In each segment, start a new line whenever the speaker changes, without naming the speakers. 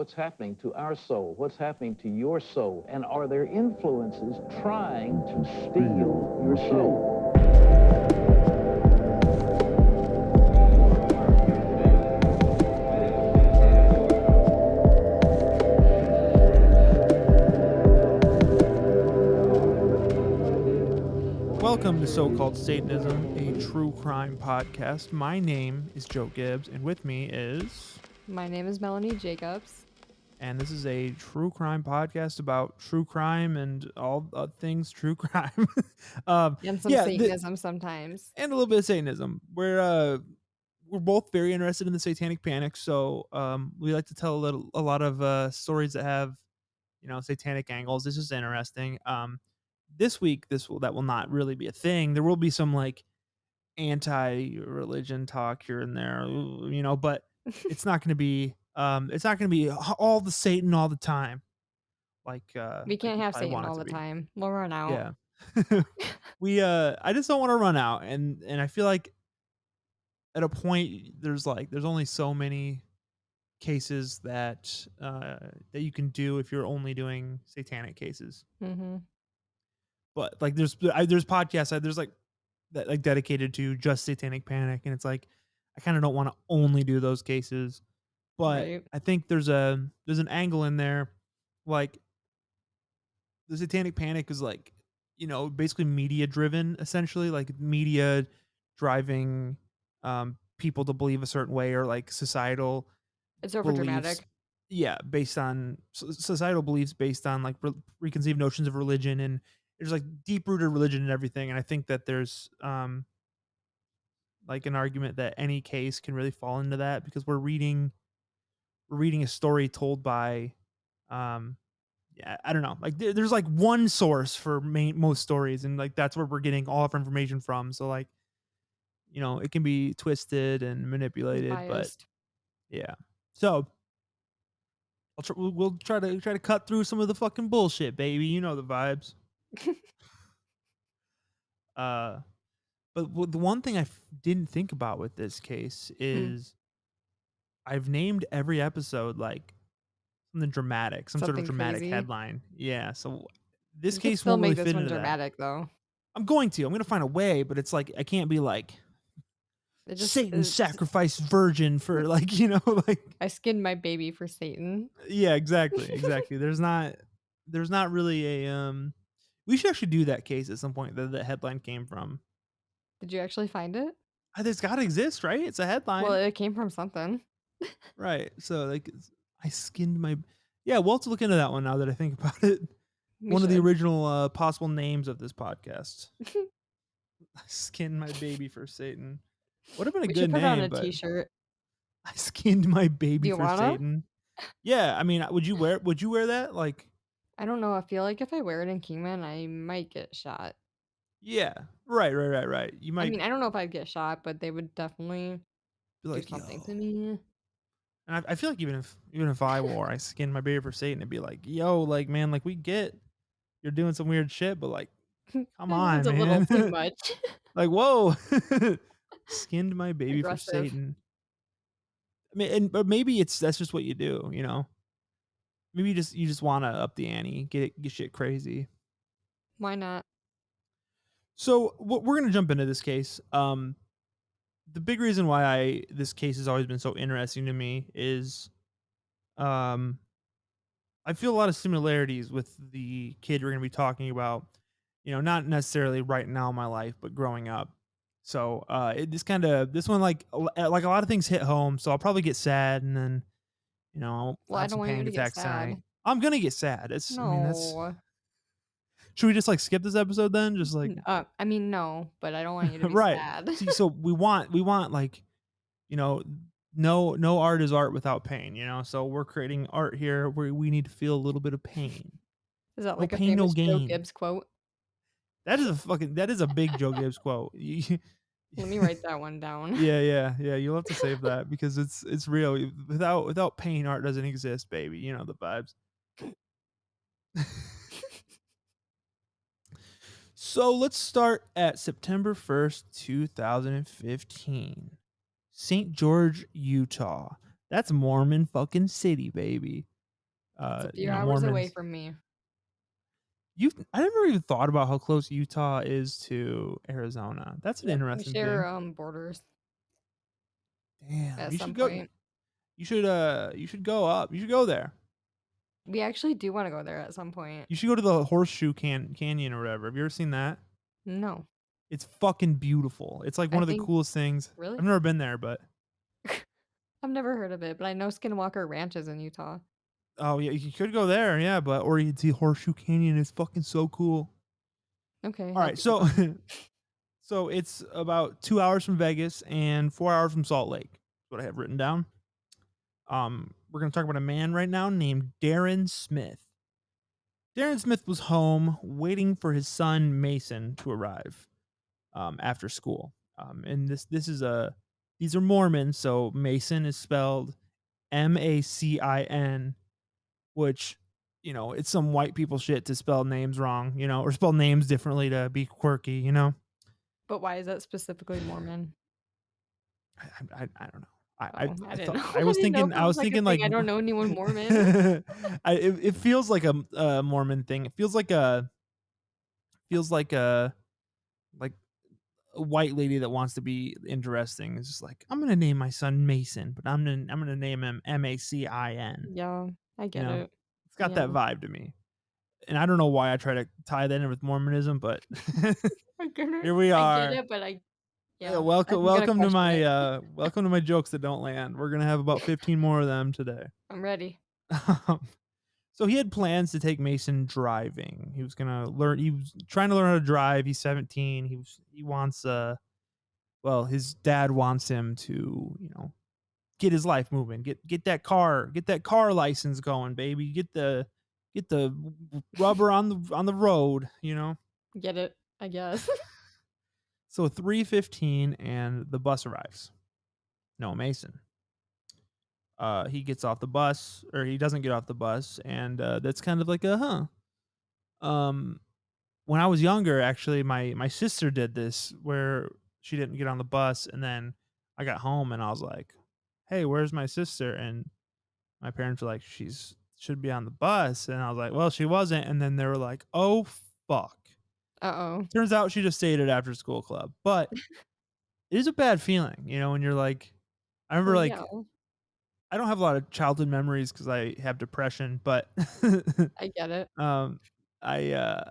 what's happening to our soul, what's happening to your soul, and are there influences trying to steal your soul?
Welcome to So-Called Satanism, a true crime podcast. My name is Joe Gibbs, and with me is...
My name is Melanie Jacobs.
And this is a true crime podcast about true crime and all things true crime.
And some Satanism sometimes.
And a little bit of Satanism. We're both very interested in the Satanic Panic, so we like to tell a lot of stories that have, satanic angles. This is interesting. This week, that will not really be a thing. There will be some like anti-religion talk here and there, but it's not going to be all the Satan all the time.
We can't have Satan all the time. We'll run out.
Yeah. I just don't want to run out, and I feel like at a point there's only so many cases that you can do if you're only doing satanic cases.
Mm-hmm.
But like there's podcasts there's like that like dedicated to just Satanic Panic, and it's like I kind of don't want to only do those cases, but
right.
I think there's an angle in there, like the Satanic Panic is like, basically media driven, essentially, like media driving people to believe a certain way, or like societal
it's over dramatic
beliefs. Yeah, based on societal beliefs, based on like preconceived notions of religion, and there's like deep rooted religion and everything. And I think that there's like an argument that any case can really fall into that, because we're reading a story told by yeah, I don't know, like there's like one source for most stories, and like that's where we're getting all of our information from. So like, it can be twisted and manipulated, but yeah. So we'll try to cut through some of the fucking bullshit, baby. You know the vibes. But the one thing I didn't think about with this case is I've named every episode like something dramatic, some sort of dramatic
crazy
headline. Yeah, so this
you
case
still
won't
make
really
this
fit
one
into
dramatic
that.
though.
I'm going to find a way, but it's like I can't be like Satan sacrificed virgin for like, like
I skinned my baby for Satan.
Yeah, exactly. There's not really a we should actually do that case at some point that the headline came from.
Did you actually find it?
It's got to exist, right? It's a headline.
Well, it came from something.
Right. So like I skinned my... Yeah, we'll have to look into that one now that I think about it. One of the original possible names of this podcast. I skinned my baby for Satan. Would have been a good name.
Put on a t-shirt.
I skinned my baby for Satan. Yeah, I mean, would you wear that? Like,
I don't know. I feel like if I wear it in Kingman, I might get shot.
Yeah. Right. You might...
I mean, I don't know if I'd get shot, but they would definitely do something to me.
And I feel like even if I wore I skinned my baby for Satan, it'd be like, yo, like, man, like, we get you're doing some weird shit, but like, come on,
it's
man.
a little too much.
Like, whoa. Skinned my baby for Satan. I mean, but maybe that's just what you do, Maybe you just want to up the ante, get shit crazy.
Why not?
So we're gonna jump into this case. The big reason why this case has always been so interesting to me is, I feel a lot of similarities with the kid we're gonna be talking about. Not necessarily right now in my life, but growing up. So this one, like a lot of things hit home. So I'll probably get sad, and then
well, I don't want you to get sad.
I'm gonna get sad. Should we just like skip this episode then? Just like
I mean, no, but I don't want you to be
right.
sad.
See, so we want like, no art is art without pain. So we're creating art here where we need to feel a little bit of pain.
Is that like a famous Joe Gibbs quote?
That is a big Joe Gibbs quote.
Let me write that one down.
Yeah. You'll have to save that because it's real. Without pain, art doesn't exist, baby. You know the vibes. So let's start at September 1st, 2015. St. George, Utah. That's Mormon fucking city, baby.
It's a few
You know,
hours away
Mormons.
from me.
I never even thought about how close Utah is to Arizona. That's an
Yep, we
interesting
share
thing.
borders
Damn,
at
you
some
should go.
point.
You should go up. You should go there.
We actually do want to go there at some point.
You should go to the Horseshoe Canyon or whatever. Have you ever seen that?
No,
It's fucking beautiful. It's like one
I
of the
think
coolest things. I've
really.
never been there, but
I've never heard of it, but I know Skinwalker Ranch is in Utah.
oh yeah, you could go there, yeah, but or you could see Horseshoe Canyon. It's fucking so cool.
Okay,
All
have
right,
to keep
so
going.
so it's about 2 hours from Vegas and 4 hours from Salt Lake. That's what I have written down. We're gonna talk about a man right now named Darren Smith. Darren Smith was home waiting for his son Mason to arrive after school. And this is a these are Mormons, so Mason is spelled Macin, which it's some white people shit to spell names wrong, or spell names differently to be quirky.
But why is that specifically Mormon?
I don't know.
Oh, I
I
didn't
thought
know.
I
I
was
didn't know
thinking
if it was like a
like
thing. I don't know anyone Mormon.
it feels like a Mormon thing. It feels like a white lady that wants to be interesting. It's just like, I'm gonna name my son Mason, but I'm gonna name him Macin.
Yeah, I
You
get
know,
it.
it's got
Yeah,
that vibe to me. And I don't know why I try to tie that in with Mormonism, but
I get it.
here we
I get
are.
it, but
Yeah,
yeah, I'm gonna question it.
welcome to my jokes that don't land. We're gonna have about 15 more of them today.
I'm ready.
So he had plans to take Mason driving. He was gonna learn. He was trying to learn how to drive. He's 17. He wants well, his dad wants him to get his life moving. Get that car license going, baby. Get the rubber on the road.
Get it, I guess.
So 3:15 and the bus arrives. No Mason. He gets off the bus, or he doesn't get off the bus, and that's kind of like a Um, when I was younger, actually, my sister did this where she didn't get on the bus, and then I got home and I was like, "Hey, where's my sister?" And my parents were like, "She's should be on the bus," and I was like, "Well, she wasn't." And then they were like, "Oh fuck."
Uh-oh.
Turns out she just stayed at after school club, but it is a bad feeling, when you're like, I remember
Well, yeah,
like I don't have a lot of childhood memories because I have depression, but
I get it.
um, I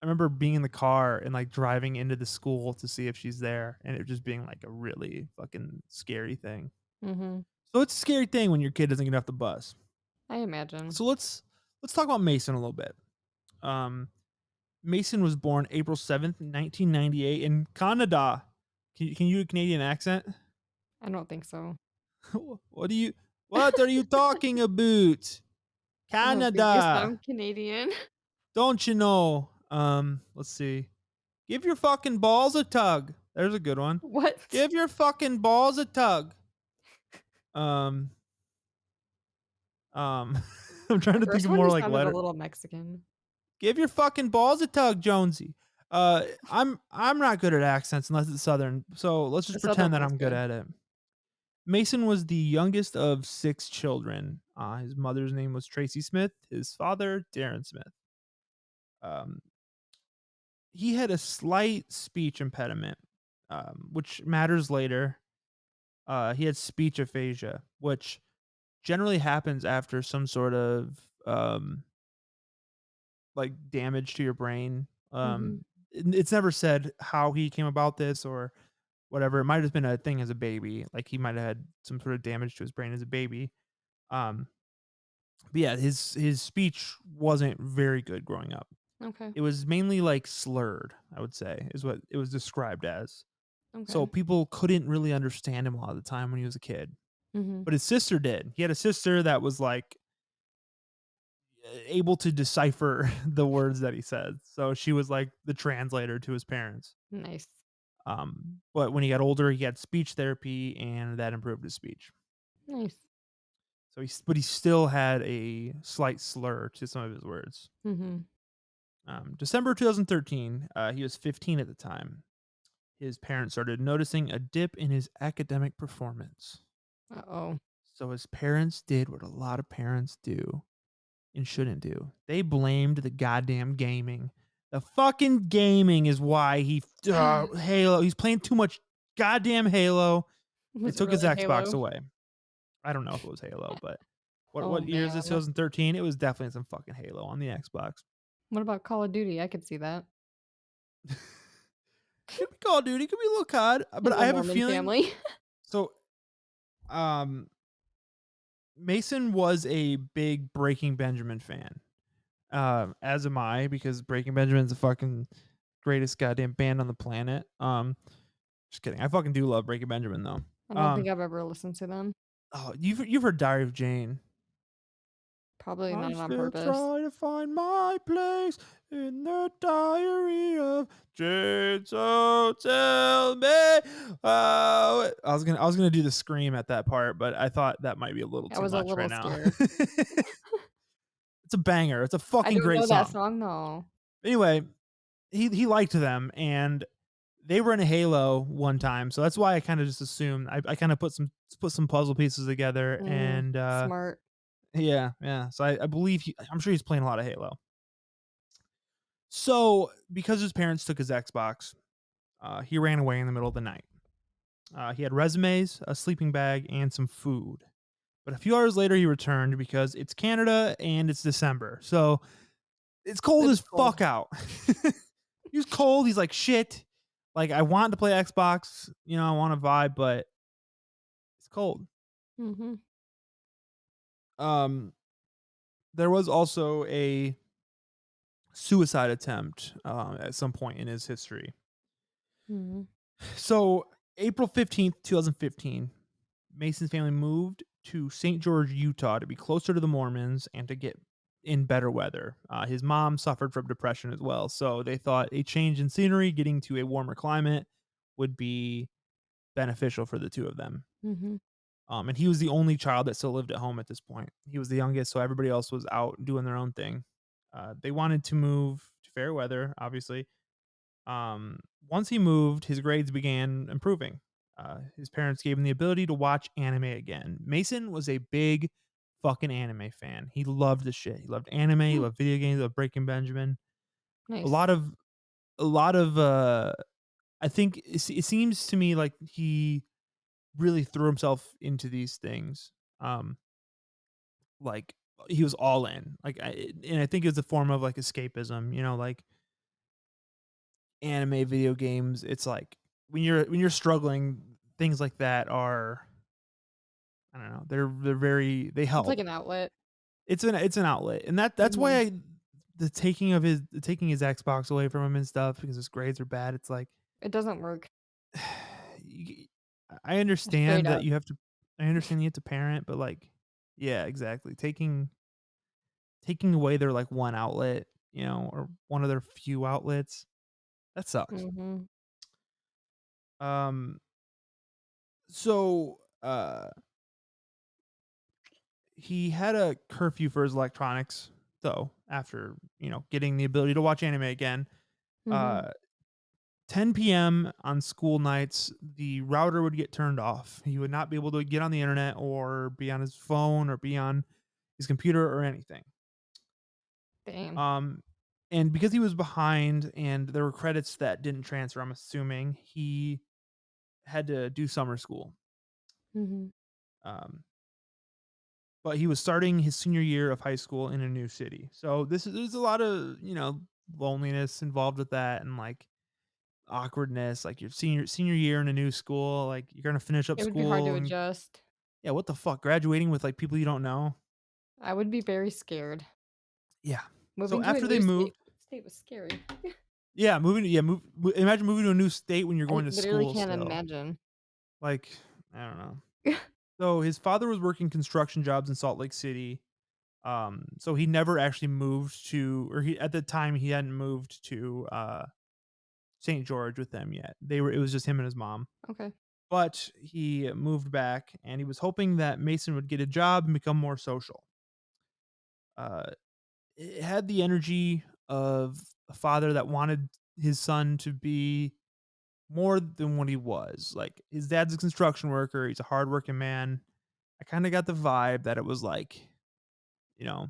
remember being in the car and like driving into the school to see if she's there, and it just being like a really fucking scary thing.
Mhm.
So it's a scary thing when your kid doesn't get off the bus.
I imagine.
So let's talk about Mason a little bit. Um, Mason was born April 7th, 1998 in Canada. Can you do a Canadian accent?
I don't think so.
What are you talking about?
I don't think you
Canada.
sound Canadian.
Don't you know? Let's see. Give your fucking balls a tug. There's a good one.
What?
Give your fucking balls a tug. Um, I'm trying
The
to think
first
of
one
more
you
like
sounded a
letter.
little Mexican.
Give your fucking balls a tug, Jonesy. I'm not good at accents unless it's Southern, so let's
The
just
southern
pretend that
one's
I'm good
good.
at it. Mason was the youngest of 6 children. His mother's name was Tracy Smith. His father, Darren Smith. Um, he had a slight speech impediment, which matters later. He had speech aphasia, which generally happens after some sort of like damage to your brain.
Mhm.
It's never said how he came about this or whatever. It might have been a thing as a baby, like he might have had some sort of damage to his brain as a baby. Um, but yeah, his speech wasn't very good growing up.
Okay.
It was mainly like slurred, I would say, is what it was described as. So
Okay.
people couldn't really understand him a lot of the time when he was a kid.
Mhm.
But his sister did. He had a sister that was like able to decipher the words that he said. So she was like the translator to his parents.
Nice.
But when he got older, he had speech therapy, and that improved his speech.
Nice.
So but he still had a slight slur to some of his words.
Mhm.
December 2013, he was 15 at the time. His parents started noticing a dip in his academic performance.
Uh-oh.
So his parents did what a lot of parents do and shouldn't do. They blamed the goddamn gaming. The fucking gaming is why Halo. He's playing too much goddamn Halo. They
Was it
took his
really
Xbox
Halo?
away. I don't know if it was Halo, but
Oh
what year is this?
man.
2013. It was definitely some fucking Halo on the Xbox.
What about Call of Duty? I could see that.
Could be Call of Duty, could be a little COD, but
In
I
the
have a
Mormon
feeling.
family.
So, um, Mason was a big Breaking Benjamin fan. As am I, because Breaking Benjamin's the fucking greatest goddamn band on the planet. Just kidding. I fucking do love Breaking Benjamin though.
I don't think I've ever listened to them.
Oh, you've heard Diary of Jane.
Probably
I'm
not on
still
purpose.
trying to find my place in the diary of Jane. So tell me. I was gonna do the scream at that part, but I thought that might be a little
I
too
was a
much right
little
now.
scared.
It's a banger. It's a
I
fucking
don't
great
know that
song.
song, no.
Anyway, he liked them, and they were in a Halo one time, so that's why I kind of just assumed. I kind of put some puzzle pieces together, and
Smart.
yeah. So I believe I'm sure he's playing a lot of Halo. So because his parents took his Xbox, he ran away in the middle of the night. He had resumes, a sleeping bag, and some food. But a few hours later, he returned because it's Canada and it's December, so it's cold
It's
as
cold.
fuck out. He was cold. He's like, shit. Like, I want to play Xbox. I want to vibe, but it's cold.
Mhm.
There was also a suicide attempt at some point in his history.
Mhm.
So, April 15th, 2015, Mason's family moved to St. George, Utah to be closer to the Mormons and to get in better weather. His mom suffered from depression as well, so they thought a change in scenery, getting to a warmer climate, would be beneficial for the two of them.
Mhm.
And he was the only child that still lived at home at this point. He was the youngest, so everybody else was out doing their own thing. They wanted to move to fair weather, obviously. Once he moved, his grades began improving. His parents gave him the ability to watch anime again. Mason was a big fucking anime fan. He loved the shit. He loved anime. He loved video games. He loved Breaking Benjamin. A
Nice.
lot of, a lot of. I think it seems to me like he really threw himself into these things. Like he was all in. And I think it's a form of like escapism. Like anime, video games. It's like when you're struggling, things like that are, I don't know. They
It's like
help.
an outlet.
It's an outlet, and that's why
Mhm.
the taking his Xbox away from him and stuff because his grades are bad. It's like
It doesn't work.
y- I understand
Straight
that
up.
you have to. I understand you have to parent, but like, yeah, exactly. Taking away their like one outlet, or one of their few outlets, that sucks.
Mhm.
Um, so he had a curfew for his electronics, though. After getting the ability to watch anime again,
Mhm.
uh, 10 p.m. on school nights, the router would get turned off. He would not be able to get on the internet or be on his phone or be on his computer or anything.
Damn.
Um, and because he was behind and there were credits that didn't transfer, I'm assuming he had to do summer school.
Mhm.
Um, but he was starting his senior year of high school in a new city. So there's a lot of, loneliness involved with that and like awkwardness, like your senior year in a new school, like you're going to finish up
It would be hard to
school and
adjust.
yeah, what the fuck, graduating with like people you don't know.
I would be very scared.
Yeah. So
Moving to a
after they
new
moved,
state was scary.
yeah, imagine moving to a new state when you're
I
going to
literally
school
can't
still.
imagine.
Like, I don't know. So his father was working construction jobs in Salt Lake City. So he never actually moved to, or he at the time he hadn't moved to St. George with them yet. It was just him and his mom.
Okay.
But he moved back and he was hoping that Mason would get a job and become more social. Uh, it had the energy of a father that wanted his son to be more than what he was. Like his dad's a construction worker, he's a hardworking man. I kind of got the vibe that it was like, you know,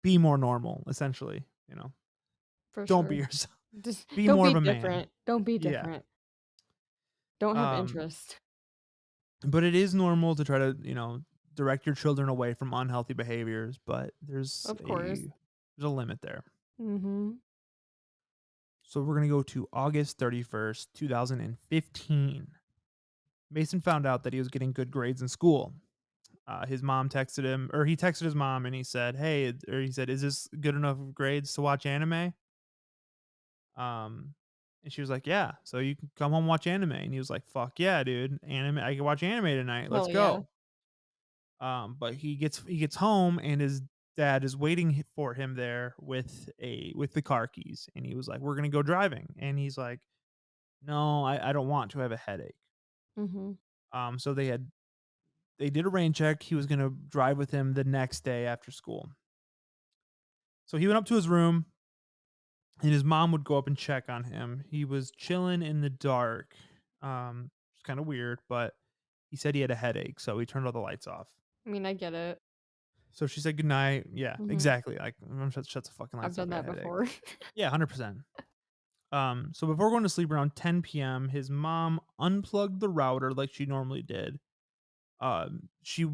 be more normal, essentially.
For
Don't be
sure.
yourself.
Just
Be
don't
more
be
of a man.
different. Don't be
Yeah.
different. Don't have
Um,
interest.
but it is normal to try to, direct your children away from unhealthy behaviors, but
Of course.
there's a limit there.
Mhm.
So we're going to go to August 31st, 2015. Mason found out that he was getting good grades in school. His mom texted him, or he texted his mom and he said, "Hey," or he said, "Is this good enough grades to watch anime?" Um, and she was like, "Yeah, so you can come home and watch anime." And he was like, "Fuck yeah, dude. Anime, I can watch anime tonight. Let's
Hell yeah.
go." But he gets home and his dad is waiting for him there with the car keys, and he was like, "We're gonna go driving," and he's like, "No, I don't want to. I have a headache."
Mhm.
So they did a rain check. He was gonna drive with him the next day after school. So he went up to his room, and his mom would go up and check on him. He was chilling in the dark. It's kind of weird, but he said he had a headache, so he turned all the lights off.
I mean, I get it.
So she said goodnight. Yeah,
Mhm.
exactly. Like, shut the fucking
I've
lights off.
done
I got a
that
headache.
before.
Yeah, 100%. So before going to sleep around 10 p.m., his mom unplugged the router like she normally did. She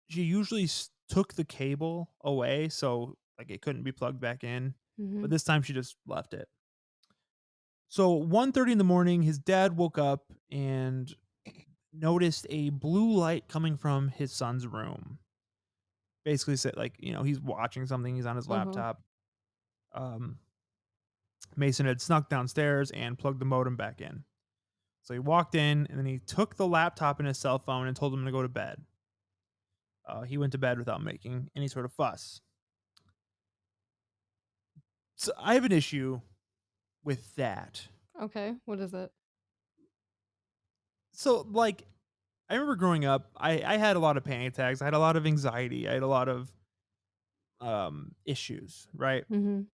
usually took the cable away so like it couldn't be plugged back in, but
Mhm.
this time she just left it. So 1:30 in the morning, his dad woke up and noticed a blue light coming from his son's room. Basically said like, he's watching something, he's on his
Uh-huh.
laptop. Um, Mason had snuck downstairs and plugged the modem back in. So he walked in and then he took the laptop and his cell phone and told him to go to bed. He went to bed without making any sort of fuss. So I have an issue with that.
Okay. What is it?
So, like, I remember growing up, I had a lot of panic attacks. I had a lot of anxiety. I had a lot of issues, right?
Mhm.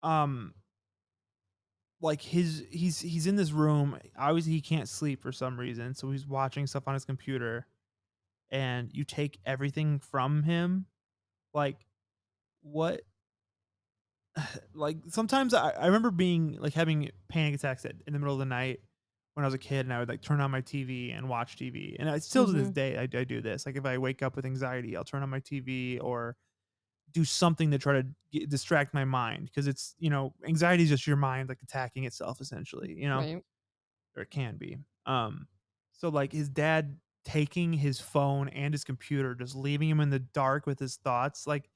Um, like he's in this room. Obviously, he can't sleep for some reason, so he's watching stuff on his computer, and you take everything from him. Like, what like sometimes I remember being like having panic attacks in the middle of the night when I was a kid, and I would like turn on my TV and watch TV. And I still to this
Mhm.
day I do this. Like if I wake up with anxiety, I'll turn on my TV or do something to try to distract my mind because it's anxiety is just your mind like attacking itself essentially,
Right.
or it can be. Um, so like his dad taking his phone and his computer, just leaving him in the dark with his thoughts, like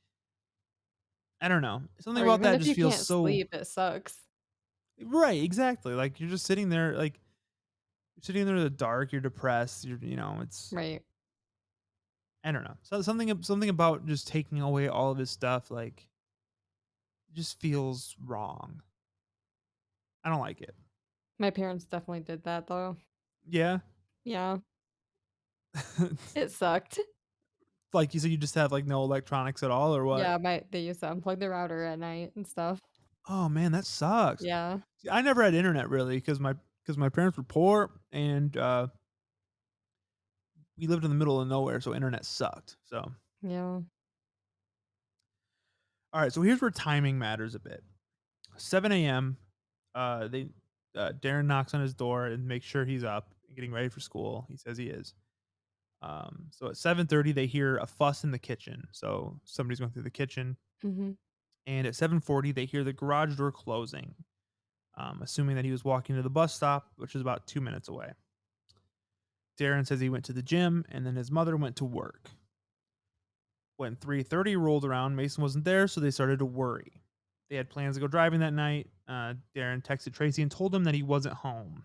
I don't know. Something
Or
about
even
that
if
just
you
feels
can't
so
sleep, it sucks.
right, exactly. Like you're just sitting there, like you're sitting there in the dark. You're depressed. It's
Right.
I don't know. So something about just taking away all of his stuff, like just feels wrong. I don't like it.
My parents definitely did that though.
Yeah,
Yeah. It sucked.
like you said, you just have like no electronics at all, or what?
Yeah, they used to unplug the router at night and stuff.
Oh man, that sucks.
Yeah.
See, I never had internet really because my parents were poor and we lived in the middle of nowhere, so internet sucked. So
Yeah.
all right, so here's where timing matters a bit. 7 a.m. They Darren knocks on his door and makes sure he's up and getting ready for school. He says he is. So at 7:30 they hear a fuss in the kitchen. So somebody's going through the kitchen,
Mhm.
and at 7:40 they hear the garage door closing. Assuming that he was walking to the bus stop, which is about 2 minutes away. Darren says he went to the gym, and then his mother went to work. When 3:30 rolled around, Mason wasn't there, so they started to worry. They had plans to go driving that night. Darren texted Tracy and told him that he wasn't home.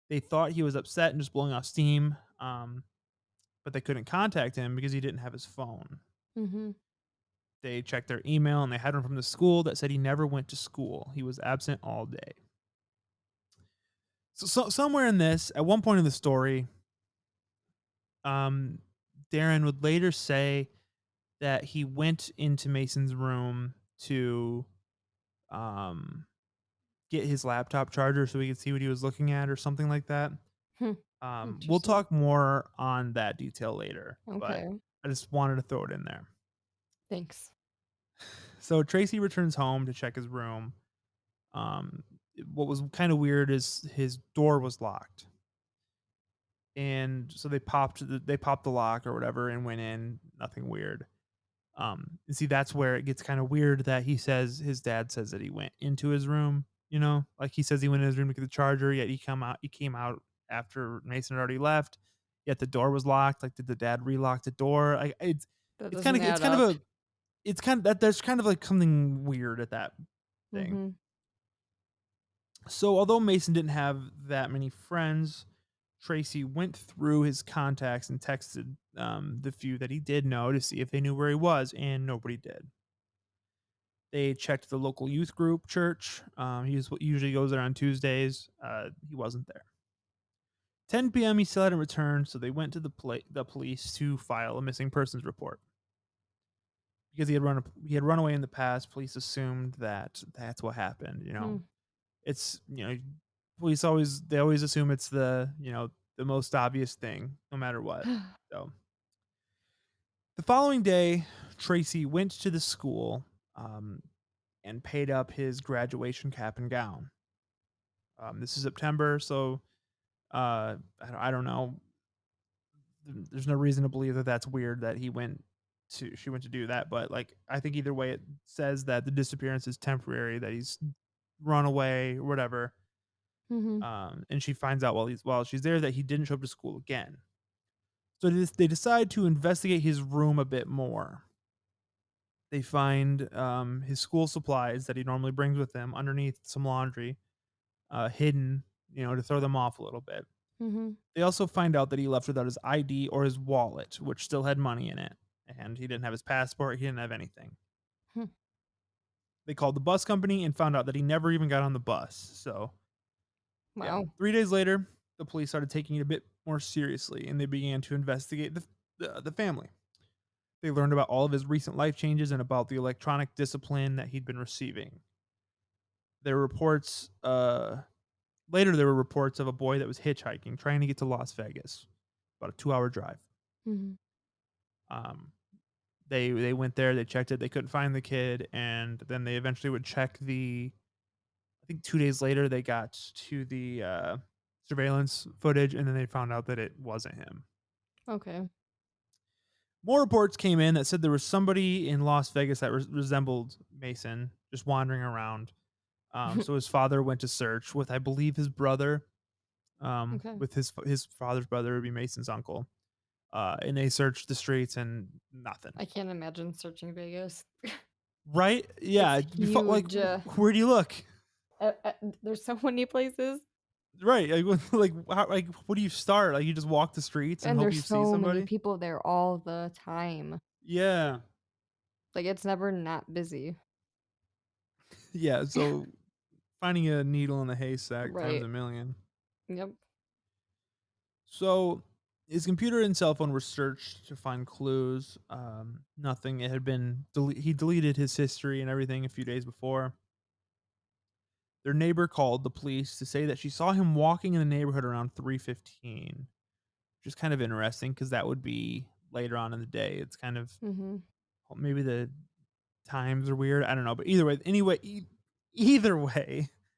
They thought he was upset and just blowing off steam, but they couldn't contact him because he didn't have his phone.
Mhm.
They checked their email and they had one from the school that said he never went to school. He was absent all day. So somewhere in this, at one point in the story, um, Darren would later say that he went into Mason's room to um, get his laptop charger so he could see what he was looking at or something like that.
Hmm.
We'll
Interesting.
talk more on that detail later, but
Okay.
I just wanted to throw it in there.
Thanks.
So Tracy returns home to check his room. Um, what was kind of weird is his door was locked, and so they popped the lock or whatever and went in. Nothing weird. And see, that's where it gets kind of weird that his dad says that he went into his room. Like he says he went in his room to get the charger, yet he came out after Mason had already left. Yet the door was locked. Like, did the dad relock the door?
That
It's kind
doesn't
of it's
add
kind of
up.
a it's kind of that there's kind of like something weird at that thing.
Mm-hmm.
So although Mason didn't have that many friends, Tracy went through his contacts and texted the few that he did know to see if they knew where he was, and nobody did. They checked the local youth group church. Usually goes there on Tuesdays. He wasn't there. 10 p.m. He still hadn't returned, so they went to the police to file a missing persons report. Because he had run away in the past, police assumed that that's what happened. It's police always assume it's the most obvious thing, no matter what. So the following day, Tracy went to the school and paid up his graduation cap and gown. This is September, so I don't know. There's no reason to believe that that's weird that she went to do that, but like I think either way, it says that the disappearance is temporary, that he's run away or whatever.
Mm-hmm.
And she finds out while she's there that he didn't show up to school again. So they decide to investigate his room a bit more. They find his school supplies that he normally brings with him underneath some laundry, hidden, to throw them off a little bit.
Mm-hmm.
They also find out that he left without his ID or his wallet, which still had money in it, and he didn't have his passport. He didn't have anything.
Hmm.
They called the bus company and found out that he never even got on the bus. So, yeah.
Wow.
3 days later, the police started taking it a bit more seriously, and they began to investigate the family. They learned about all of his recent life changes and about the electronic discipline that he'd been receiving. There were reports. Later, there were reports of a boy that was hitchhiking, trying to get to Las Vegas, about a 2-hour drive.
Mm-hmm.
They went there, they checked it, they couldn't find the kid, and then they eventually would check I think 2 days later, they got to the surveillance footage, and then they found out that it wasn't him.
Okay.
More reports came in that said there was somebody in Las Vegas that resembled Mason just wandering around. So his father went to search with, I believe, his brother.
Okay.
With his father's brother would be Mason's uncle. And they searched the streets and nothing.
I can't imagine searching Vegas.
Right? Yeah.
It's
Like,
huge.
where do you look?
There's so many places,
Right. Like, what do you start? Like, you just walk the streets and
and
hope
there's
you see
so many
somebody?
people there all the time.
Yeah.
Like, it's never not busy.
Yeah. So finding a needle in a haystack times
Right.
a million.
Yep.
So his computer and cell phone were searched to find clues. Nothing. It had been he deleted his history and everything a few days before. Their neighbor called the police to say that she saw him walking in the neighborhood around 3:15, which is kind of interesting because that would be later on in the day. It's kind of
Mm-hmm.
maybe the times are weird. I don't know, but either way,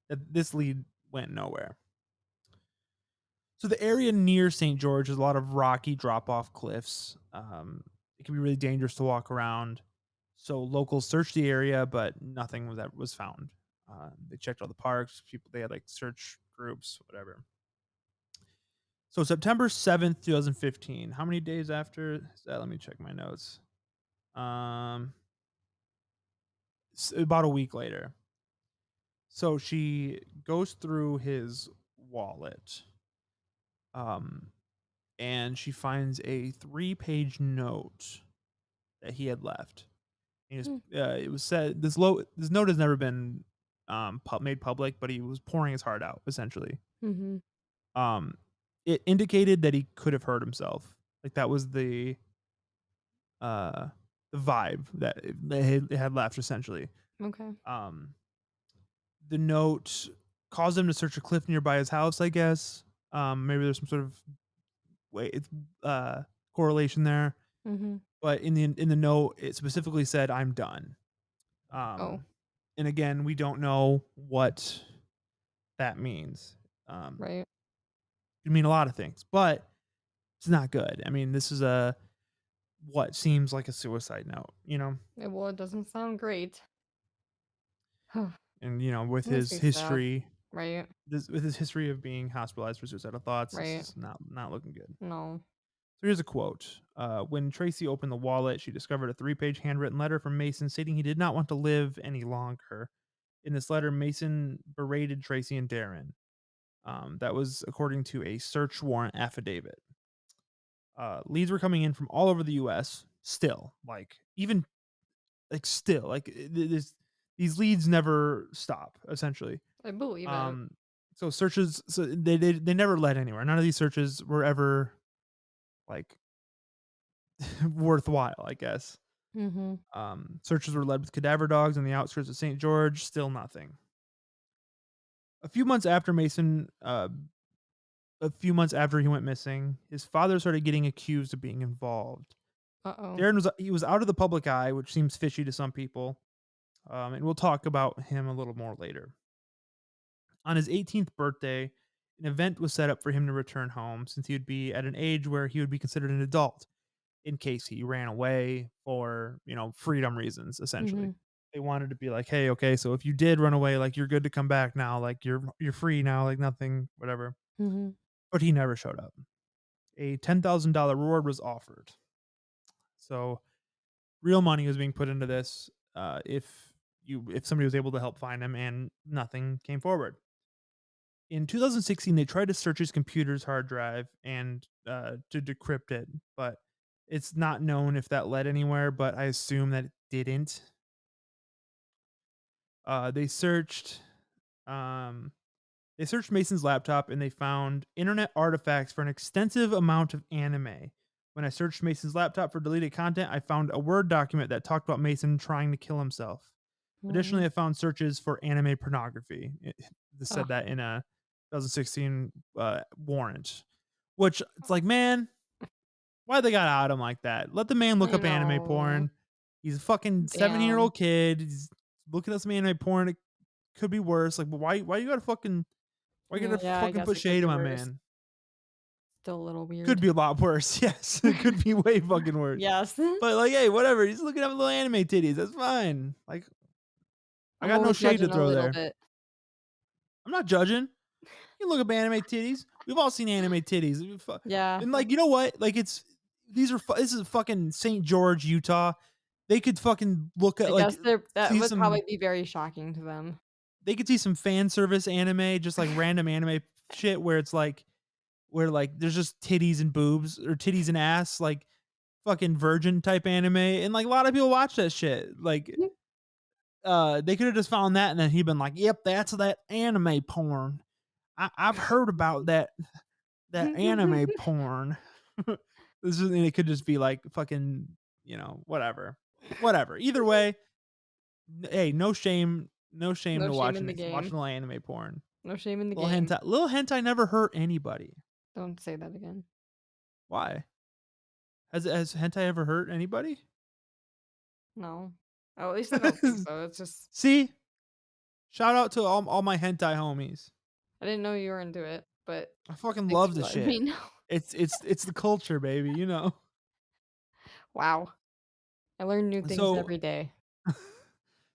that this lead went nowhere. So the area near St. George is a lot of rocky drop-off cliffs. It can be really dangerous to walk around. So locals searched the area, but nothing was found. They checked all the parks. They had like search groups, whatever. So September 7th, 2015. How many days after that? Let me check my notes. About a week later. So she goes through his wallet. And she finds a 3-page note that he had left. It was said this note has never been made public, but he was pouring his heart out essentially.
Mm-hmm.
It indicated that he could have hurt himself. Like that was the vibe that it had left essentially.
Okay.
The note caused him to search a cliff nearby his house, I guess. Maybe there's some sort of way it's correlation there.
Mm-hmm.
But in the note, it specifically said, "I'm done."
Oh,
And again, we don't know what that means. Um,
right.
it could mean a lot of things, but it's not good. I mean, this is a what seems like a suicide note,
Well, it doesn't sound great.
and with
Makes
his
me sad.
history,
Right.
with his history of being hospitalized for suicidal thoughts, this
Right.
is not looking good.
No.
So here's a quote. When Tracy opened the wallet, she discovered a 3-page handwritten letter from Mason stating he did not want to live any longer. In this letter, Mason berated Tracy and Darren. That was according to a search warrant affidavit. Leads were coming in from all over the U.S. Still, these leads never stop. Essentially,
I believe it.
um, so searches, so they never led anywhere. None of these searches were ever like worthwhile, I guess.
Mm-hmm.
Searches were led with cadaver dogs on the outskirts of St. George. Still nothing. A few months after Mason, a few months after he went missing, his father started getting accused of being involved.
Uh-oh.
Darren was out of the public eye, which seems fishy to some people, and we'll talk about him a little more later. On his 18th birthday, an event was set up for him to return home since he would be at an age where he would be considered an adult in case he ran away for, freedom reasons, essentially.
Mm-hmm.
They wanted to be like, "Hey, okay, so if you did run away, like you're good to come back now, like you're free now, like nothing, whatever."
Mm-hmm.
But he never showed up. A $10,000 reward was offered. So real money was being put into this if somebody was able to help find him, and nothing came forward. In 2016, they tried to search his computer's hard drive and to decrypt it, but it's not known if that led anywhere. But I assume that it didn't. They searched. Um, they searched Mason's laptop and they found internet artifacts for an extensive amount of anime. When I searched Mason's laptop for deleted content, I found a Word document that talked about Mason trying to kill himself.
Mm-hmm.
Additionally, I found searches for anime pornography. This said
Oh,
that in a 2016 warrant, which it's like, man, why they got out him like that? Let the man look
I
up anime
know.
porn. He's a fucking 17-year-old
Damn.
kid. He's looking at some anime porn. It could be worse. Like, but why you gotta fucking why you gotta
Yeah, I
fucking
guess
put
it could
shade
be
on my
worse.
man?
Still a little
Could
weird.
be a lot worse. Yes, it could be way fucking worse.
Yes.
But like, hey, whatever. He's looking at little anime titties. That's fine. Like, I
I'm
got no
only
shade to
judging a
throw
little
there.
bit.
I'm not judging. You look up anime titties. We've all seen anime titties.
Yeah.
And like, you know what? Like, this is fucking St. George, Utah. They could fucking look
I
at like
guess that
see
would
some.
probably be very shocking to them.
They could see some fan service anime, just like random anime shit, where it's like where like there's just titties and boobs or titties and ass, like fucking virgin type anime, and like a lot of people watch that shit. Like, they could have just found that, and then he'd been like, "Yep, that's that anime porn. I've heard about that anime porn." And it could just be like fucking, whatever, whatever. Either way, hey, no shame
No
to
shame in the
watching
game.
a little anime porn.
No shame in the game.
Little hentai never hurt anybody.
Don't say that again.
Why? Has hentai ever hurt anybody?
No. Oh, at least I don't think so. It's just
See, shout out to all my hentai homies.
I didn't know you were into it, but
I fucking
thanks
love
for
the
letting me
shit.
know.
It's the culture, baby.
Wow. I learn new things
So
every day.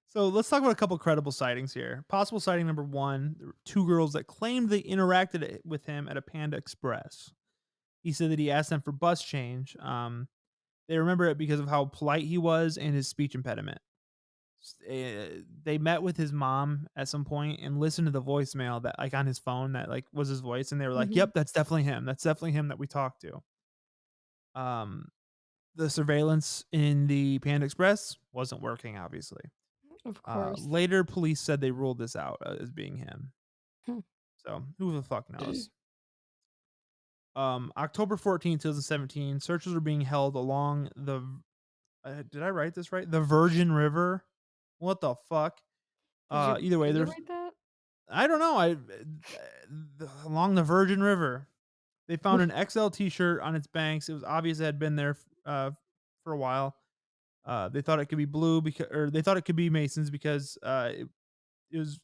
So let's talk about a couple credible sightings here. Possible sighting number one: there were two girls that claimed they interacted with him at a Panda Express. He said that he asked them for bus change. They remember it because of how polite he was and his speech impediment. They met with his mom at some point and listened to the voicemail that like on his phone that like was his voice, and they were like,
Mhm.
"Yep, that's definitely him. That's definitely him that we talked to." Um, the surveillance in the Panda Express wasn't working, obviously.
Of course.
Later, police said they ruled this out as being him.
Hmm.
So who the fuck knows? October 14th, 2017, searches were being held along the. Did I write this right? The Virgin River. What the fuck?
Did you
Either way,
did you
there's
write that?
I don't know. Along the Virgin River, they found an XL T-shirt on its banks. It was obvious it had been there for a while. They thought it could be blue because, or they thought it could be Mason's because it was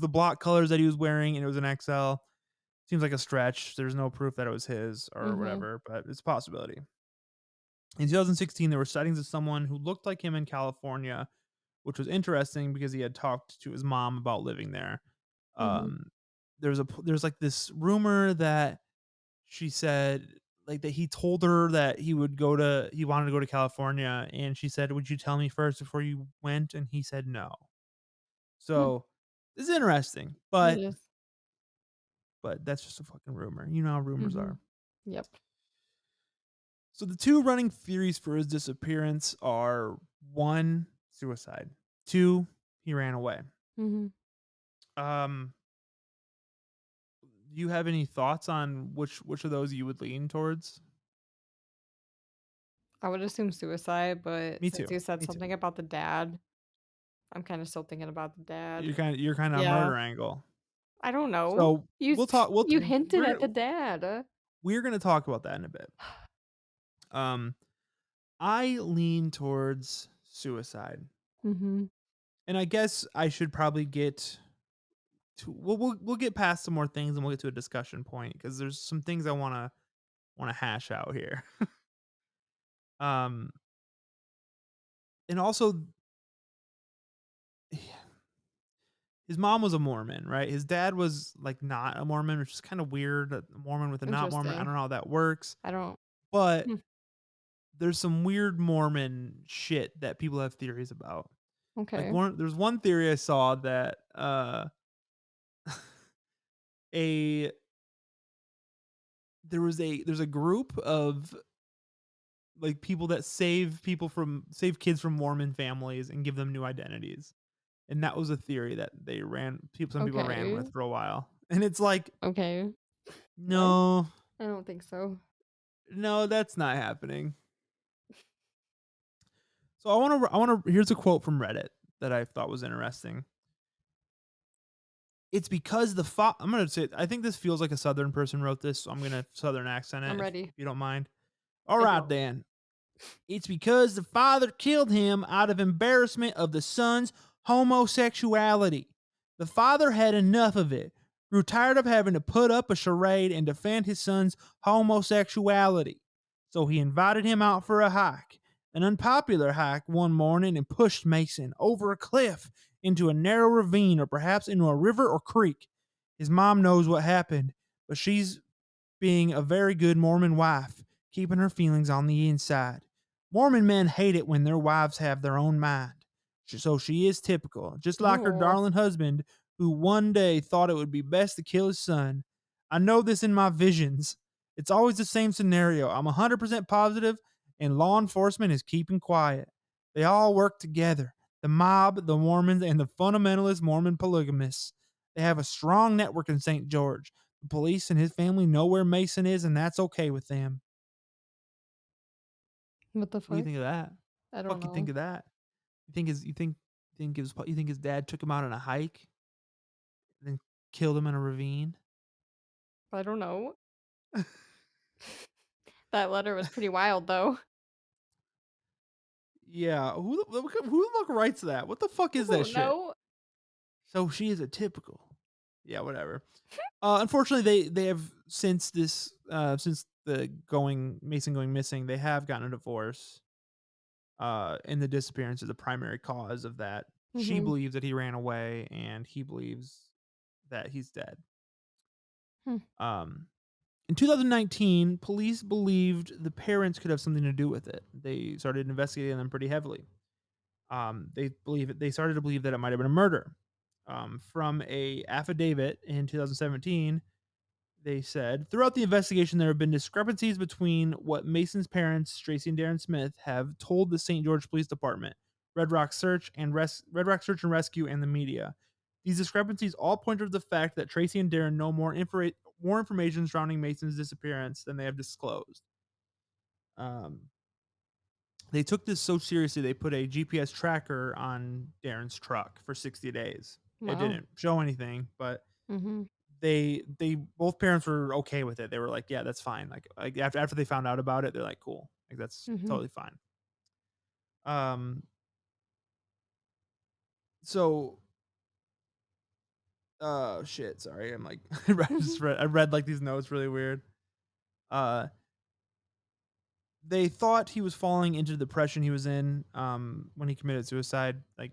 the block colors that he was wearing, and it was an XL. Seems like a stretch. There's no proof that it was his or
Mhm.
whatever, but it's a possibility. In 2016, there were sightings of someone who looked like him in California, which was interesting because he had talked to his mom about living there.
Mhm.
Um, there's like this rumor that she said like that he told her that he wanted to go to California, and she said, "Would you tell me first before you went?" And he said no.
Hmm.
So it's interesting,
It
but
is.
that's just a fucking rumor. You know how rumors
Mhm.
are.
Yep.
So the two running theories for his disappearance are one, suicide. Two, he ran away.
Mhm.
Um, do you have any thoughts on which of those you would lean towards?
I would assume suicide, but
Me
since
too.
you said
Me too.
something about the dad, I'm kind of still thinking about the dad.
You're kind of
Yeah.
murder angle.
I don't know.
So we'll talk.
You hinted at
We're
the dad.
we're gonna talk about that in a bit. Um, I lean towards suicide,
Mhm.
and I guess I should probably get to. We'll get past some more things, and we'll get to a discussion point because there's some things I wanna hash out here. Um, and also his mom was a Mormon, right? His dad was like not a Mormon, which is kind of weird. A Mormon with a not Mormon. I
Interesting.
don't know how that works,
I don't.
but
Hmm.
there's some weird Mormon shit that people have theories about. Like
Okay.
there's one theory I saw that a there's a group of like people that save kids from Mormon families and give them new identities. And that was a theory that some people ran
Okay.
with for a while. And it's like,
Okay. What?
no,
I don't think so.
no, that's not happening. So here's a quote from Reddit that I thought was interesting. It's because I'm gonna say I think this feels like a Southern person wrote this, so I'm gonna Southern accent it
I'm
if
ready.
you don't mind. All
I
right
don't.
then. It's because the father killed him out of embarrassment of the son's homosexuality. The father had enough of it, grew tired of having to put up a charade and defend his son's homosexuality. So he invited him out for a hike, an unpopular hike one morning, and pushed Mason over a cliff into a narrow ravine or perhaps into a river or creek. His mom knows what happened, but she's being a very good Mormon wife, keeping her feelings on the inside. Mormon men hate it when their wives have their own mind. So she is typical, just like her
Oh.
darling husband, who one day thought it would be best to kill his son. I know this in my visions. It's always the same scenario. I'm 100% positive, and law enforcement is keeping quiet. They all work together, the mob, the Mormons, and the fundamentalist Mormon polygamists. They have a strong network in St. George. The police and his family know where Mason is, and that's okay with them.
What the
What do you
fuck?
think of that?
I don't
Fuck you think
know.
of that? You think his dad took him out on a hike and then killed him in a ravine?
I don't know. That letter was pretty wild, though.
Yeah, who the fuck writes that? What the fuck
I
is that
don't
shit?
know.
So she is a typical. Yeah, whatever. Unfortunately, they have since the going Mason going missing, they have gotten a divorce. And the disappearance is the primary cause of that. She
Mhm.
believes that he ran away, and he believes that he's dead.
Hmm.
Um, in 2019, police believed the parents could have something to do with it. They started investigating them pretty heavily. They started to believe that it might have been a murder. From a affidavit in 2017, they said throughout the investigation there have been discrepancies between what Mason's parents, Tracy and Darren Smith, have told the St. George Police Department, Red Rock Search and Rescue, and the media. These discrepancies all point to the fact that Tracy and Darren know more information surrounding Mason's disappearance than they have disclosed. Um, they took this so seriously they put a GPS tracker on Darren's truck for 60 days. It
Wow.
didn't show anything, but
Mhm.
they both parents were okay with it. They were like, "Yeah, that's fine." Like after they found out about it, they're like, "Cool. Like that's
Mhm.
totally fine." Um so shit, sorry. I'm like I read like these notes really weird. Uh they thought he was falling into the depression he was in when he committed suicide, like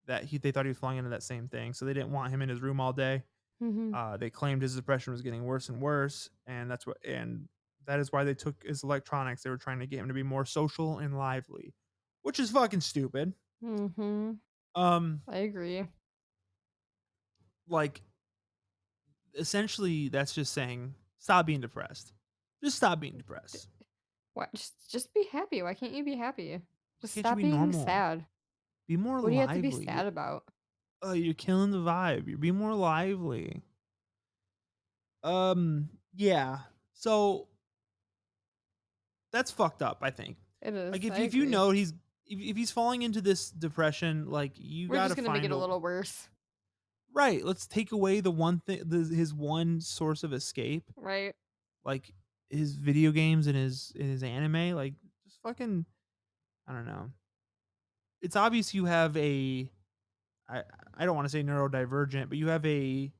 they thought he was falling into that same thing. So they didn't want him in his room all day.
Mhm.
They claimed his depression was getting worse and worse, and that is why they took his electronics. They were trying to get him to be more social and lively, which is fucking stupid.
Mhm.
Um,
I agree.
like essentially, that's just saying stop being depressed. Just stop being
D-
depressed.
What? Just be happy. Why can't you be happy?
Why
Just
can't you
stop
be
being
normal?
sad.
Be more
What do you have to be
lively.
sad about?
You're killing the vibe. You're being more lively. Yeah. So that's fucked up, I think.
It is.
Like
I
if you
agree.
know if he's falling into this depression, like you
We're
got
just
to
gonna make it
find
a
a
little worse,
right. Let's take away the one thing, his one source of escape,
right?
like his video games and his anime. Like just fucking, I don't know. It's obvious you have I I don't want to say neurodivergent, but you have a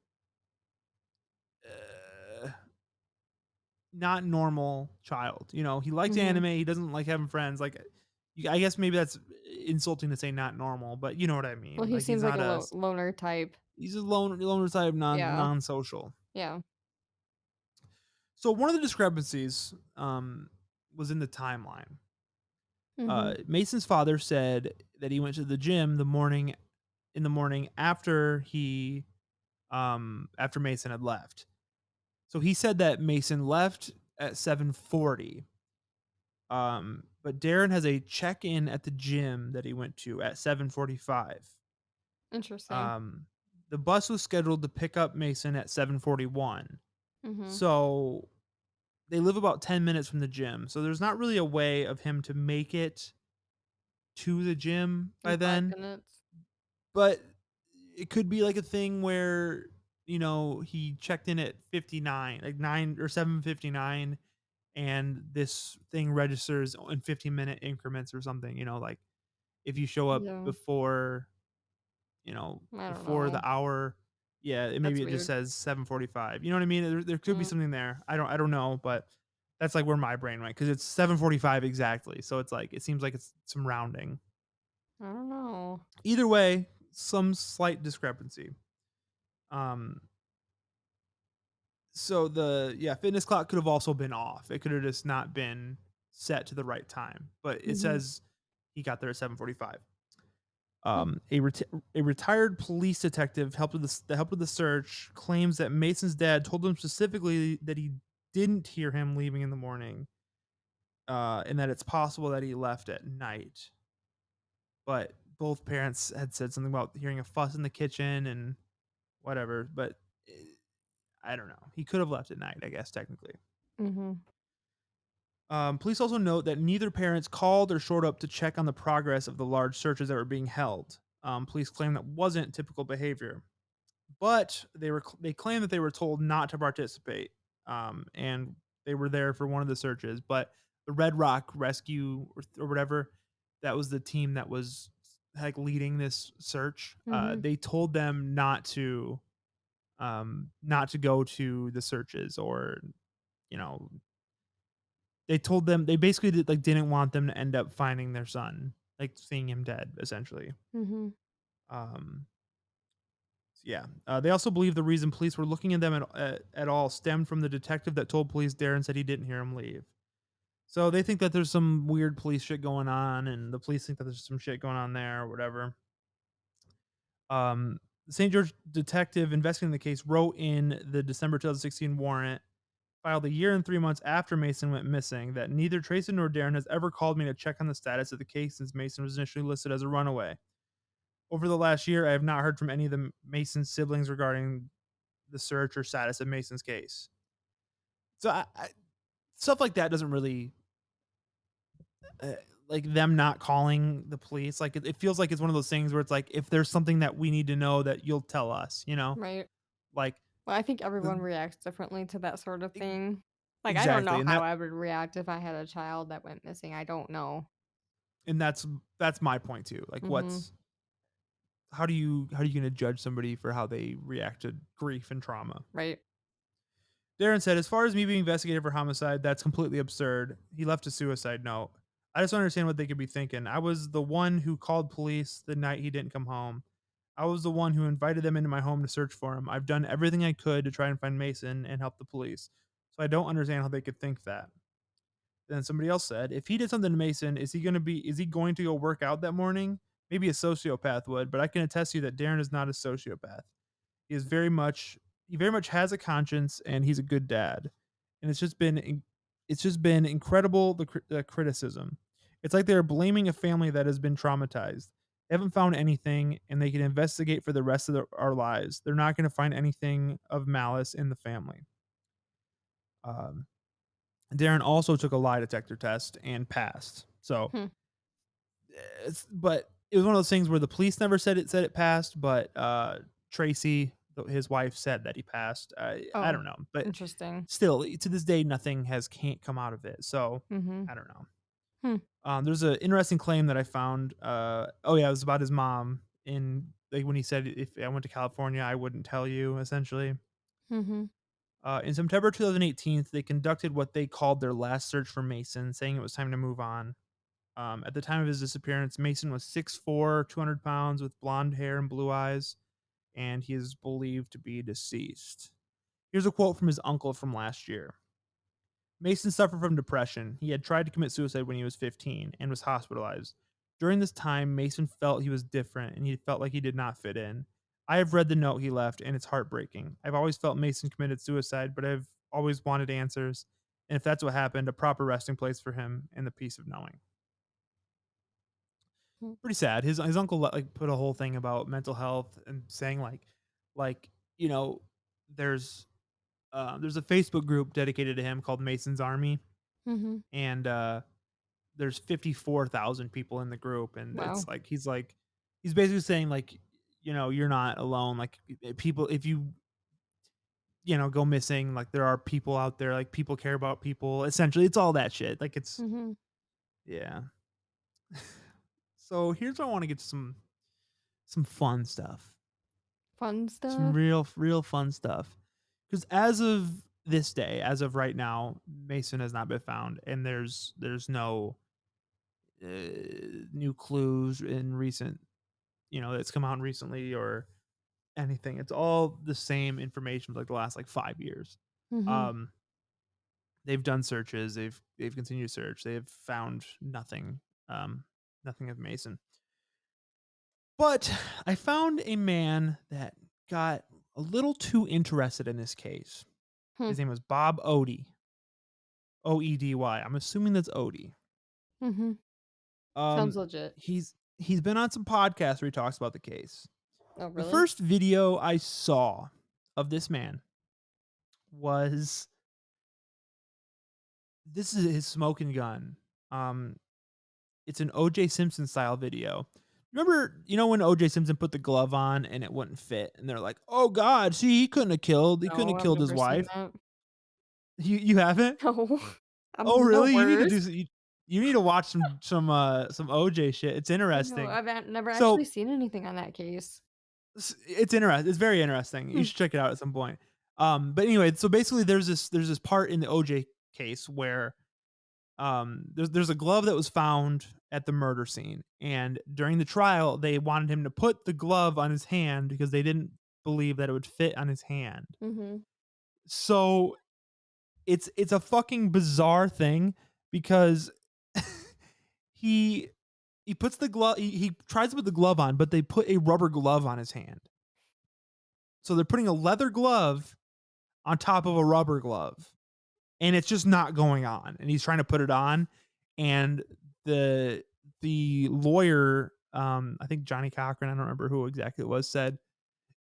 uh, not normal child. You know, he likes
Mhm.
anime. He doesn't like having friends. Like, I guess maybe that's insulting to say not normal, but you know what I
Well,
mean.
he
Like, he's
seems like
not
a
a
loner type.
he's a loner type,
Yeah.
non-social.
Yeah.
So one of the discrepancies was in the timeline.
Mhm.
Mason's father said that he went to the gym in the morning after after Mason had left. So he said that Mason left at 7:40. But Darren has a check-in at the gym that he went to at 7:45.
Interesting.
Um, the bus was scheduled to pick up Mason at 7:41.
Mhm.
So they live about 10 minutes from the gym. So there's not really a way of him to make it to the gym by
In five
then.
minutes.
But it could be like a thing where, he checked in at 59, like 9 or 7:59, and this thing registers in 15-minute increments or something, like if you show up
Yeah. I don't
before
know.
the hour, yeah, maybe
That's
it just
weird.
says 7:45. You know what I mean? There could be
Mm,
something there. I don't know, but that's like where my brain went because it's 7:45 exactly. So it's like it seems like it's some rounding.
I don't know.
Either way, some slight discrepancy. Um, so the fitness clock could have also been off. It could have just not been set to the right time. But it
Mhm.
says he got there at 7:45.
Huh.
A retired police detective helped with the search claims that Mason's dad told him specifically that he didn't hear him leaving in the morning, and that it's possible that he left at night. But both parents had said something about hearing a fuss in the kitchen and whatever. But eh, I don't know. He could have left at night, I guess technically.
Mhm.
Police also note that neither parents called or showed up to check on the progress of the large searches that were being held. Police claim that wasn't typical behavior, but they claim that they were told not to participate, and they were there for one of the searches. But the Red Rock Rescue or whatever, that was the team that was like leading this search.
Mhm.
They told them not to go to the searches, or you know they told them they basically didn't want them to end up finding their son, like seeing him dead, essentially.
Mhm.
Um, yeah. They also believe the reason police were looking at them at all stemmed from the detective that told police Darren said he didn't hear him leave. So they think that there's some weird police shit going on, and the police think that there's some shit going on there or whatever. The St. George detective investigating the case wrote in the December 2016 warrant filed a year and 3 months after Mason went missing that neither Tracy nor Darren has ever called me to check on the status of the case since Mason was initially listed as a runaway. Over the last year, I have not heard from any of the Mason siblings regarding the search or status of Mason's case. So stuff like that doesn't really like them not calling the police. Like it feels like it's one of those things where it's like, if there's something that we need to know, that you'll tell us,
Right.
like
Well, I think everyone
the,
reacts differently to that sort of
e-
thing. Like, I don't
exactly.
know how I would react if I had a child that went missing. I don't know.
And that's my point too. Like
Mm-hmm.
how are you going to judge somebody for how they react to grief and trauma?
Right.
Darren said, as far as me being investigated for homicide, that's completely absurd. He left a suicide note. I just don't understand what they could be thinking. I was the one who called police the night he didn't come home. I was the one who invited them into my home to search for him. I've done everything I could to try and find Mason and help the police. So I don't understand how they could think that. Then somebody else said, if he did something to Mason, is he going to go work out that morning? Maybe a sociopath would, but I can attest to you that Darren is not a sociopath. He is he very much has a conscience, and he's a good dad. And it's just been incredible, the criticism. It's like they're blaming a family that has been traumatized. They haven't found anything, and they can investigate for the rest of our lives. They're not going to find anything of malice in the family. Um, Darren also took a lie detector test and passed. So,
Hmm.
but it was one of those things where the police never said it passed, but Tracy, his wife, said that he passed. I
Oh,
don't know, but
interesting.
still, to this day, nothing can't come out of it. So
Mm-hmm.
I don't know.
Hmm.
There's an interesting claim that I found. Oh yeah, it was about his mom, in like when he said, if I went to California, I wouldn't tell you. Essentially,
Mm-hmm.
in September 2018, they conducted what they called their last search for Mason, saying it was time to move on. At the time of his disappearance, Mason was 6'4", 200 pounds, with blonde hair and blue eyes, and he is believed to be deceased. Here's a quote from his uncle from last year. Mason suffered from depression. He had tried to commit suicide when he was 15 and was hospitalized. During this time, Mason felt he was different and he felt like he did not fit in. I have read the note he left, and it's heartbreaking. I've always felt Mason committed suicide, but I've always wanted answers. And if that's what happened, a proper resting place for him and the peace of knowing.
Hmm.
Pretty sad. His uncle like put a whole thing about mental health and saying like you know there's a Facebook group dedicated to him called Mason's Army,
Mm-hmm.
and there's 54,000 people in the group, and
Wow.
it's like he's basically saying like, you're not alone. Like, people, if you go missing, like there are people out there, like people care about people. Essentially, it's all that shit. Like it's
Mm-hmm.
yeah. So here's where I want to get to some fun stuff.
Fun
Some
stuff.
real fun stuff. Because as of this day, as of right now, Mason has not been found, and there's no new clues in recent, that's come out recently or anything. It's all the same information for like the last like 5 years.
Mm-hmm.
Um, they've done searches. They've continued to search. They have found nothing. Nothing of Mason. But I found a man that got a little too interested in this case.
Hmm.
His name was Bob Odie. Oedy. I'm assuming that's Odie.
Mm-hmm. Sounds legit.
He's been on some podcasts where he talks about the case.
Oh,
The
really?
first video I saw of this man was, this is his smoking gun. It's an OJ Simpson style video. Remember, when OJ Simpson put the glove on and it wouldn't fit, and they're like, "Oh God, see, he couldn't have killed
No, I've
his
never seen
wife."
that.
You haven't?
No.
Oh,
The
really? You need to
worst.
you need to watch some OJ shit. It's
No,
interesting.
I've never actually
So
seen anything on that case.
it's interesting. It's very interesting. You
Hmm.
should check it out at some point. But anyway, so basically, there's this part in the OJ case where there's a glove that was found at the murder scene, and during the trial, they wanted him to put the glove on his hand because they didn't believe that it would fit on his hand.
Mm-hmm.
So it's a fucking bizarre thing because he puts the glove, he tries to put the glove on, but they put a rubber glove on his hand. So they're putting a leather glove on top of a rubber glove, and it's just not going on. And he's trying to put it on, and the lawyer, I think Johnny Cochran, I don't remember who exactly it was, said,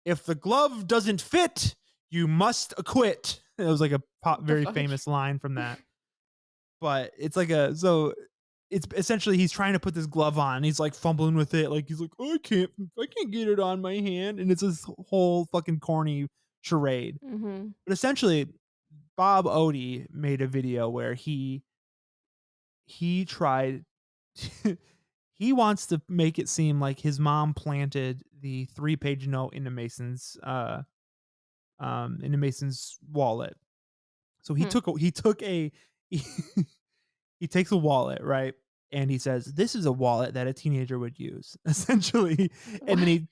"If the glove doesn't fit, you must acquit." It was like a
What the
very
fuck?
famous line from that. But it's like so it's essentially he's trying to put this glove on. And he's like fumbling with it, like he's like, I can't get it on my hand, and it's this whole fucking corny charade.
Mm-hmm.
But essentially, Bob Odie made a video where he tried. He wants to make it seem like his mom planted the 3-page note into Mason's wallet. So he took a he, he takes a wallet, right? And he says, "This is a wallet that a teenager would use," essentially. And then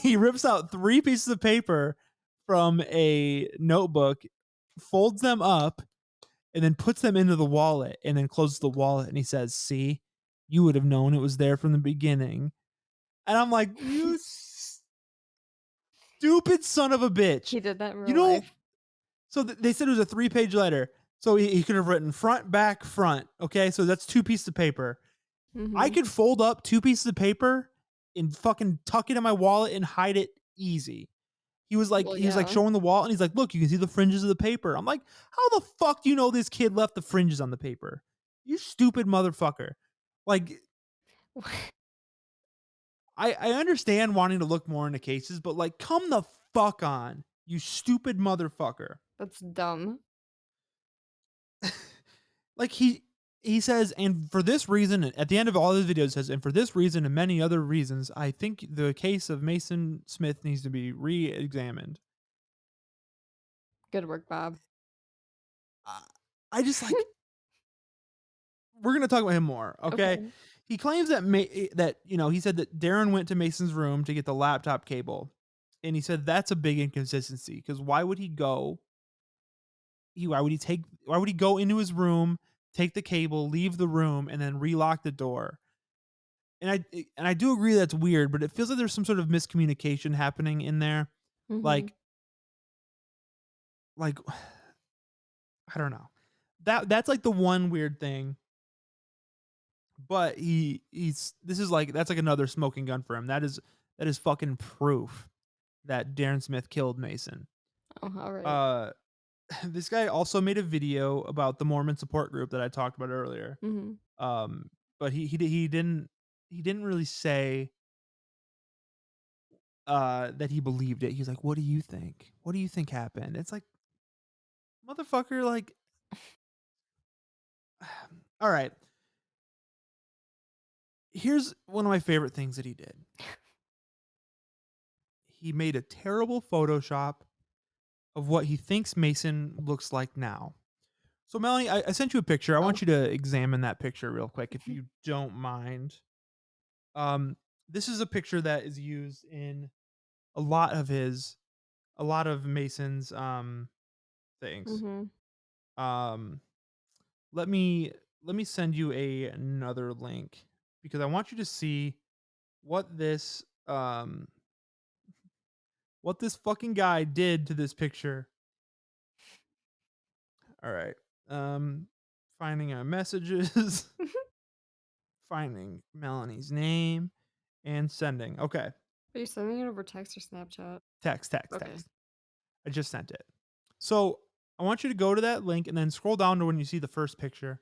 he rips out 3 pieces of paper from a notebook, folds them up, and then puts them into the wallet, and then closes the wallet. And he says, "See, you would have known it was there from the beginning." And I'm like, you stupid son of a bitch.
He did that in
You
real
know,
life.
so they said it was a 3-page letter. So he could have written front, back, front. Okay, so that's 2 pieces of paper.
Mm-hmm.
I could fold up 2 pieces of paper and fucking tuck it in my wallet and hide it easy. He was like, showing the wall, and he's like, "Look, you can see the fringes of the paper." I'm like, "How the fuck do you know this kid left the fringes on the paper? You stupid motherfucker!" Like, I understand wanting to look more into cases, but like, come the fuck on, you stupid motherfucker.
That's dumb.
Like he says, and for this reason, at the end of all his videos, says, and for this reason and many other reasons, I think the case of Macin Smith needs to be re-examined.
Good work, Bob.
I just like, we're gonna talk about him more, okay? He claims that he said that Darren went to Mason's room to get the laptop cable, and he said that's a big inconsistency because why would he go? Why would he go into his room, take the cable, leave the room, and then relock the door? And I do agree that's weird, but it feels like there's some sort of miscommunication happening in there.
Mm-hmm.
Like I don't know. That's like the one weird thing. But that's like another smoking gun for him. That is fucking proof that Darren Smith killed Macin.
Oh, all right.
This guy also made a video about the Mormon support group that I talked about earlier.
Mm-hmm.
But he didn't really say that he believed it. He's like, "What do you think? What do you think happened?" It's like, motherfucker, like, all right. Here's one of my favorite things that he did. He made a terrible Photoshop of what he thinks Macin looks like now. So, Melanie, I sent you a picture. I want you to examine that picture real quick, if you don't mind. This is a picture that is used in a lot of Mason's things.
Mm-hmm.
Let me send you another link because I want you to see what this fucking guy did to this picture. All right. Finding our messages, finding Melanie's name, and sending. Okay.
Are you sending it over text or Snapchat?
Text.
Okay.
I just sent it. So I want you to go to that link and then scroll down to when you see the first picture.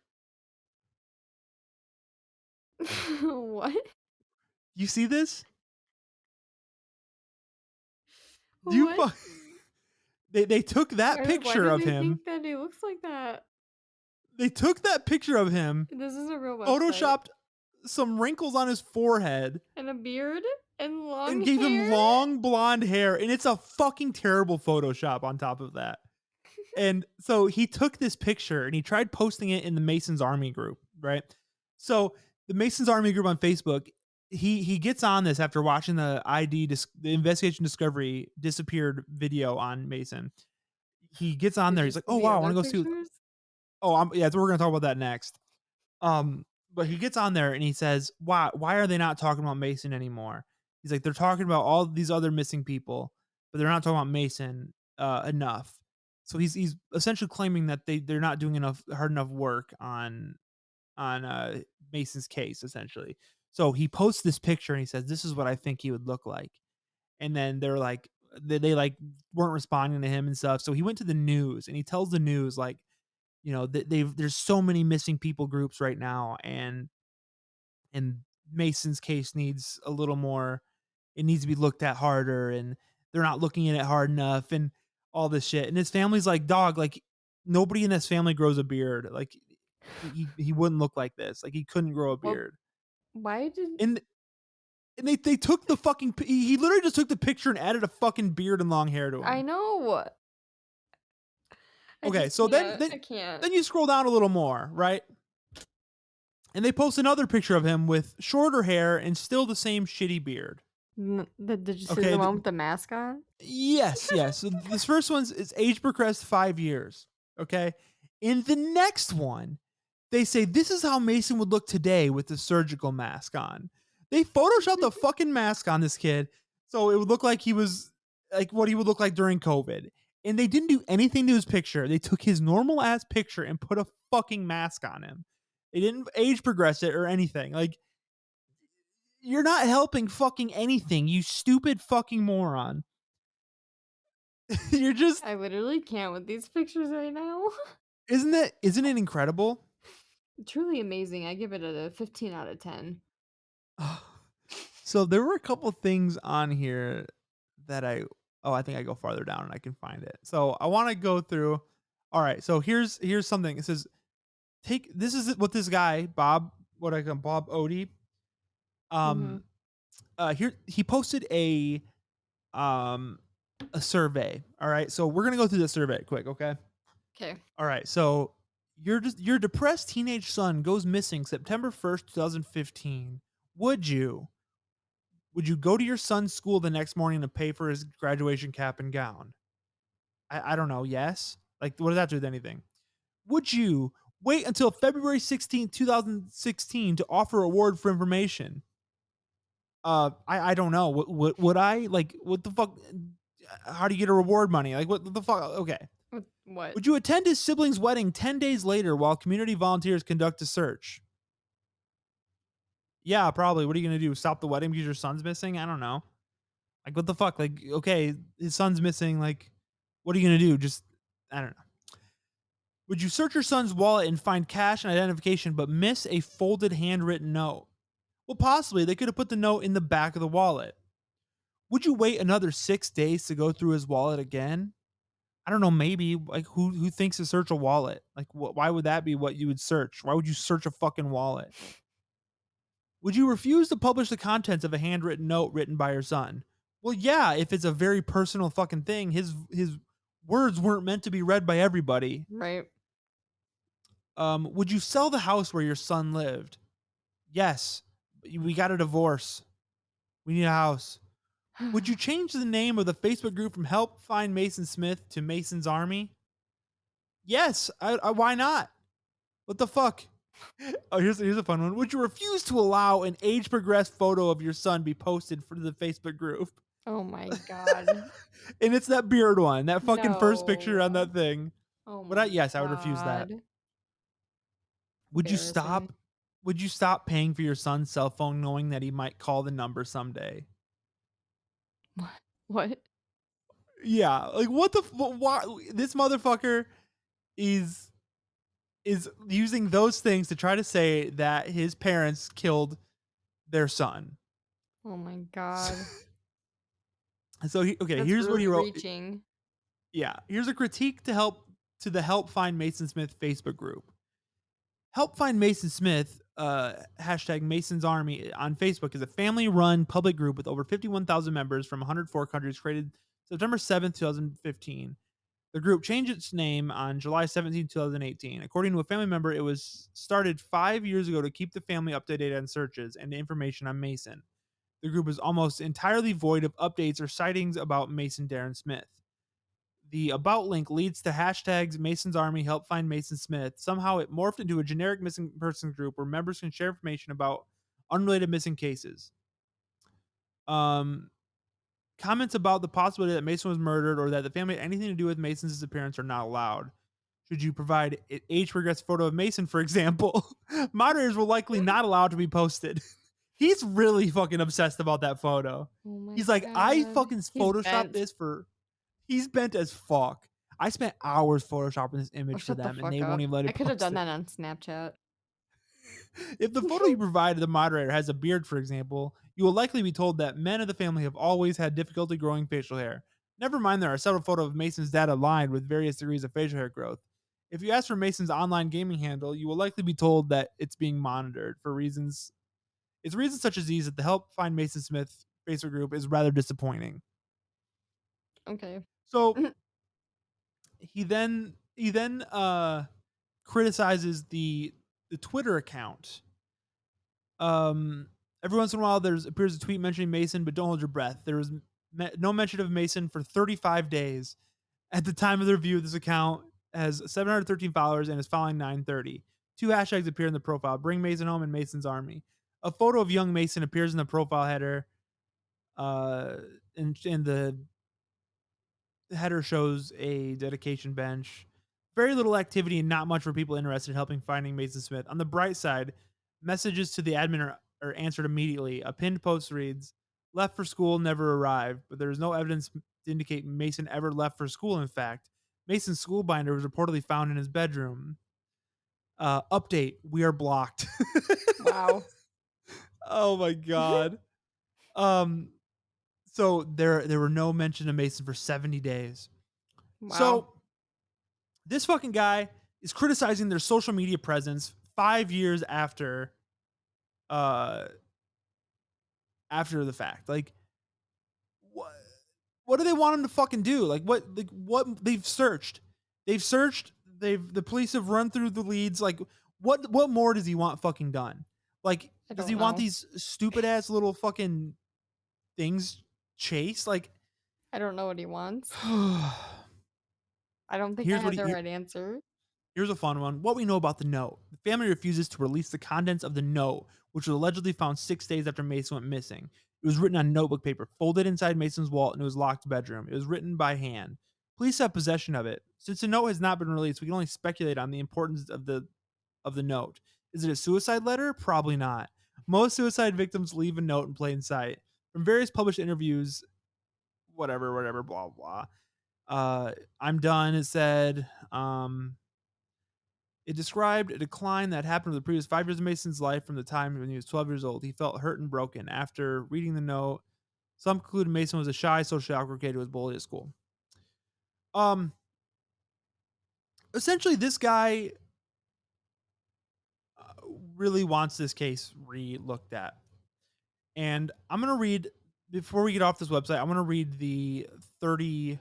What?
You see this?
What?
They took that picture of him.
Why do they think that he looks like that?
They took that picture of him.
This is a real website.
Photoshopped some wrinkles on his forehead
and a beard and long hair.
And gave him long blonde hair, and it's a fucking terrible Photoshop on top of that. And so he took this picture and he tried posting it in the Mason's Army group, right? So the Mason's Army group on Facebook, he gets on this after watching the the Investigation Discovery disappeared video on Macin. He gets on there. He's like, "Oh wow, I want to go see." Yeah, so we're gonna talk about that next. But he gets on there and he says, "Why are they not talking about Macin anymore?" He's like, "They're talking about all these other missing people, but they're not talking about Macin enough." So he's essentially claiming that they're not doing hard enough work on Mason's case, essentially. So he posts this picture and he says, "This is what I think he would look like." And then they're like, they like weren't responding to him and stuff. So he went to the news and he tells the news, like, you know, there's so many missing people groups right now, and and Mason's case needs a little more. It needs to be looked at harder, and they're not looking at it hard enough, and all this shit. And his family's like, dog, like nobody in this family grows a beard. Like he wouldn't look like this. Like he couldn't grow a
Well,
beard.
why did
And they took the fucking he literally just took the picture and added a fucking beard and long hair to him.
I know? I
Okay,
just
so
can't.
then
I can't.
then you scroll down a little more, right? And they post another picture of him with shorter hair and still the same shitty beard.
Did you see
Okay,
the one with the mask on?
Yes. So this first one's is age progressed 5 years. Okay. In the next one, they say this is how Mason would look today with the surgical mask on. They photoshopped the fucking mask on this kid, so it would look like he was like what he would look like during COVID. And they didn't do anything to his picture. They took his normal ass picture and put a fucking mask on him. They didn't age progress it or anything. Like, you're not helping fucking anything, you stupid fucking moron. You're just
I literally can't with these pictures right now.
isn't it incredible?
Truly amazing. I give it a 15 out of 10.
So there were a couple things on here that I think I go farther down and I can find it. So I want to go through. All right, so here's something. It says this is what this guy Bob Odie here he posted a survey. All right, so we're gonna go through the survey quick, okay?
Okay.
All right, so your depressed teenage son goes missing September 1st, 2015. Would you go to your son's school the next morning to pay for his graduation cap and gown? I don't know. Yes. Like, what does that do with anything? Would you wait until February 16th, 2016 to offer a award for information? I don't know. Would I like what the fuck? How do you get a reward money? Like what the fuck? Okay.
What?
Would you attend his sibling's wedding 10 days later while community volunteers conduct a search? Yeah, probably. What are you going to do? Stop the wedding because your son's missing? I don't know. Like, what the fuck? Like, okay, his son's missing. Like, what are you going to do? Just, I don't know. Would you search your son's wallet and find cash and identification but miss a folded handwritten note? Well, possibly. They could have put the note in the back of the wallet. Would you wait another 6 days to go through his wallet again? I don't know, maybe. Like, who thinks to search a wallet? Like, why would that be what you would search? Why would you search a fucking wallet? Would you refuse to publish the contents of a handwritten note written by your son? Well, yeah, if it's a very personal fucking thing. His words weren't meant to be read by everybody.
Right.
Would you sell the house where your son lived? Yes. We got a divorce. We need a house. Would you change the name of the Facebook group from Help Find Macin Smith to Mason's Army? Yes. Why not? What the fuck? Oh, here's a fun one. Would you refuse to allow an age-progressed photo of your son be posted for the Facebook group?
Oh my god.
And it's that beard one, that fucking first picture on
No.
that thing.
Oh
But
my
yes, I would refuse that.
God.
Would you
Embarrassing.
stop paying for your son's cell phone knowing that he might call the number someday?
What?
Yeah, like what the why this motherfucker is using those things to try to say that his parents killed their son.
Oh my god.
So
That's
here's what he
really
wrote.
reaching.
Yeah, here's a critique to the Help Find Macin Smith Facebook group. Help Find Macin Smith, hashtag Mason's Army on Facebook is a family-run public group with over 51,000 members from 104 countries, created September 7th, 2015. The group changed its name on July 17, 2018. According to a family member, it was started 5 years ago to keep the family up to date on searches and information on Mason. The group is almost entirely void of updates or sightings about Macin Darren Smith. The About link leads to hashtags Mason's Army, Help Find Macin Smith. Somehow it morphed into a generic missing persons group where members can share information about unrelated missing cases. Comments about the possibility that Mason was murdered or that the family had anything to do with Mason's disappearance are not allowed. Should you provide an age-progressed photo of Mason, for example, moderators will likely not allow it to be posted. He's really fucking obsessed about that photo.
Oh my
He's like,
god.
I fucking
He's
photoshopped
bent.
this for... He's bent as fuck. I spent hours photoshopping this image for
Shut the
them, and
fuck
they
up.
won't even let it
I could have
post
done
it.
that on Snapchat.
If the photo you provided the moderator has a beard, for example, you will likely be told that men of the family have always had difficulty growing facial hair. Never mind, there are several photos of Mason's data aligned with various degrees of facial hair growth. If you ask for Mason's online gaming handle, you will likely be told that it's being monitored for reasons. It's reasons such as these that the Help Find Macin Smith Facebook group is rather disappointing.
Okay.
So he then criticizes the Twitter account. Every once in a while, appears a tweet mentioning Mason, but don't hold your breath. There was no mention of Mason for 35 days. At the time of the review, this account has 713 followers and is following 930. 2 hashtags appear in the profile: Bring Mason Home and Mason's Army. A photo of young Mason appears in the profile header. And the header shows a dedication bench. Very little activity and not much for people interested in helping finding Mason Smith. On the bright side, messages to the admin are answered immediately. A pinned post reads, "Left for school, never arrived," but there is no evidence to indicate Mason ever left for school. In fact, Mason's school binder was reportedly found in his bedroom. Update, we are blocked.
Wow.
Oh my God. So there were no mention of Mason for 70 days.
Wow.
So this fucking guy is criticizing their social media presence 5 years after the fact. Like, what do they want him to fucking do? Like what they've searched. The police have run through the leads. Like what more does he want fucking done? Like, does he want these stupid ass little fucking things chased? Like,
I don't know what he wants. I don't think
Here's
I
what
have
he-
the right answer.
Here's a fun one. What we know about the note. The family refuses to release the contents of the note, which was allegedly found 6 days after Mason went missing. It was written on notebook paper, folded inside Mason's wallet in his locked bedroom. It was written by hand. Police have possession of it. Since the note has not been released, we can only speculate on the importance of the note. Is it a suicide letter? Probably not. Most suicide victims leave a note in plain sight. From various published interviews, whatever, blah, blah. I'm done, it said. It described a decline that happened over the previous 5 years of Mason's life from the time when he was 12 years old. He felt hurt and broken. After reading the note, some concluded Mason was a shy, socially awkward kid who was bullied at school. Essentially, this guy really wants this case re-looked at. And I'm going to read, before we get off this website, I'm going to read the 30...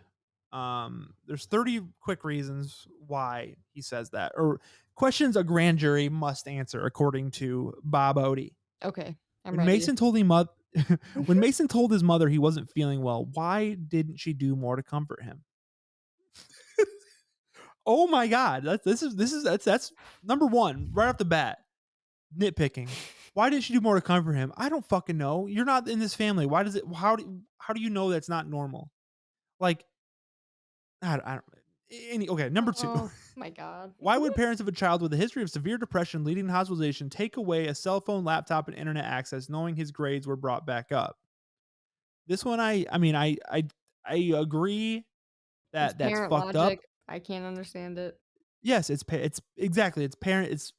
there's 30 quick reasons why he says that, or questions a grand jury must answer, according to Bob Odie.
Okay, I'm
When
ready.
Mason told when Mason told his mother he wasn't feeling well, why didn't she do more to comfort him? Oh my God, that's number one right off the bat. Nitpicking. Why didn't she do more to comfort him? I don't fucking know. You're not in this family. Why does it? How do you know that's not normal? Like, I don't. Okay, number 2.
Oh my God.
Why would parents of a child with a history of severe depression leading to hospitalization take away a cell phone, laptop, and internet access, knowing his grades were brought back up? This one, I agree that that's
parent
fucked
logic.
up.
I can't understand it.
Yes, it's exactly, it's parent.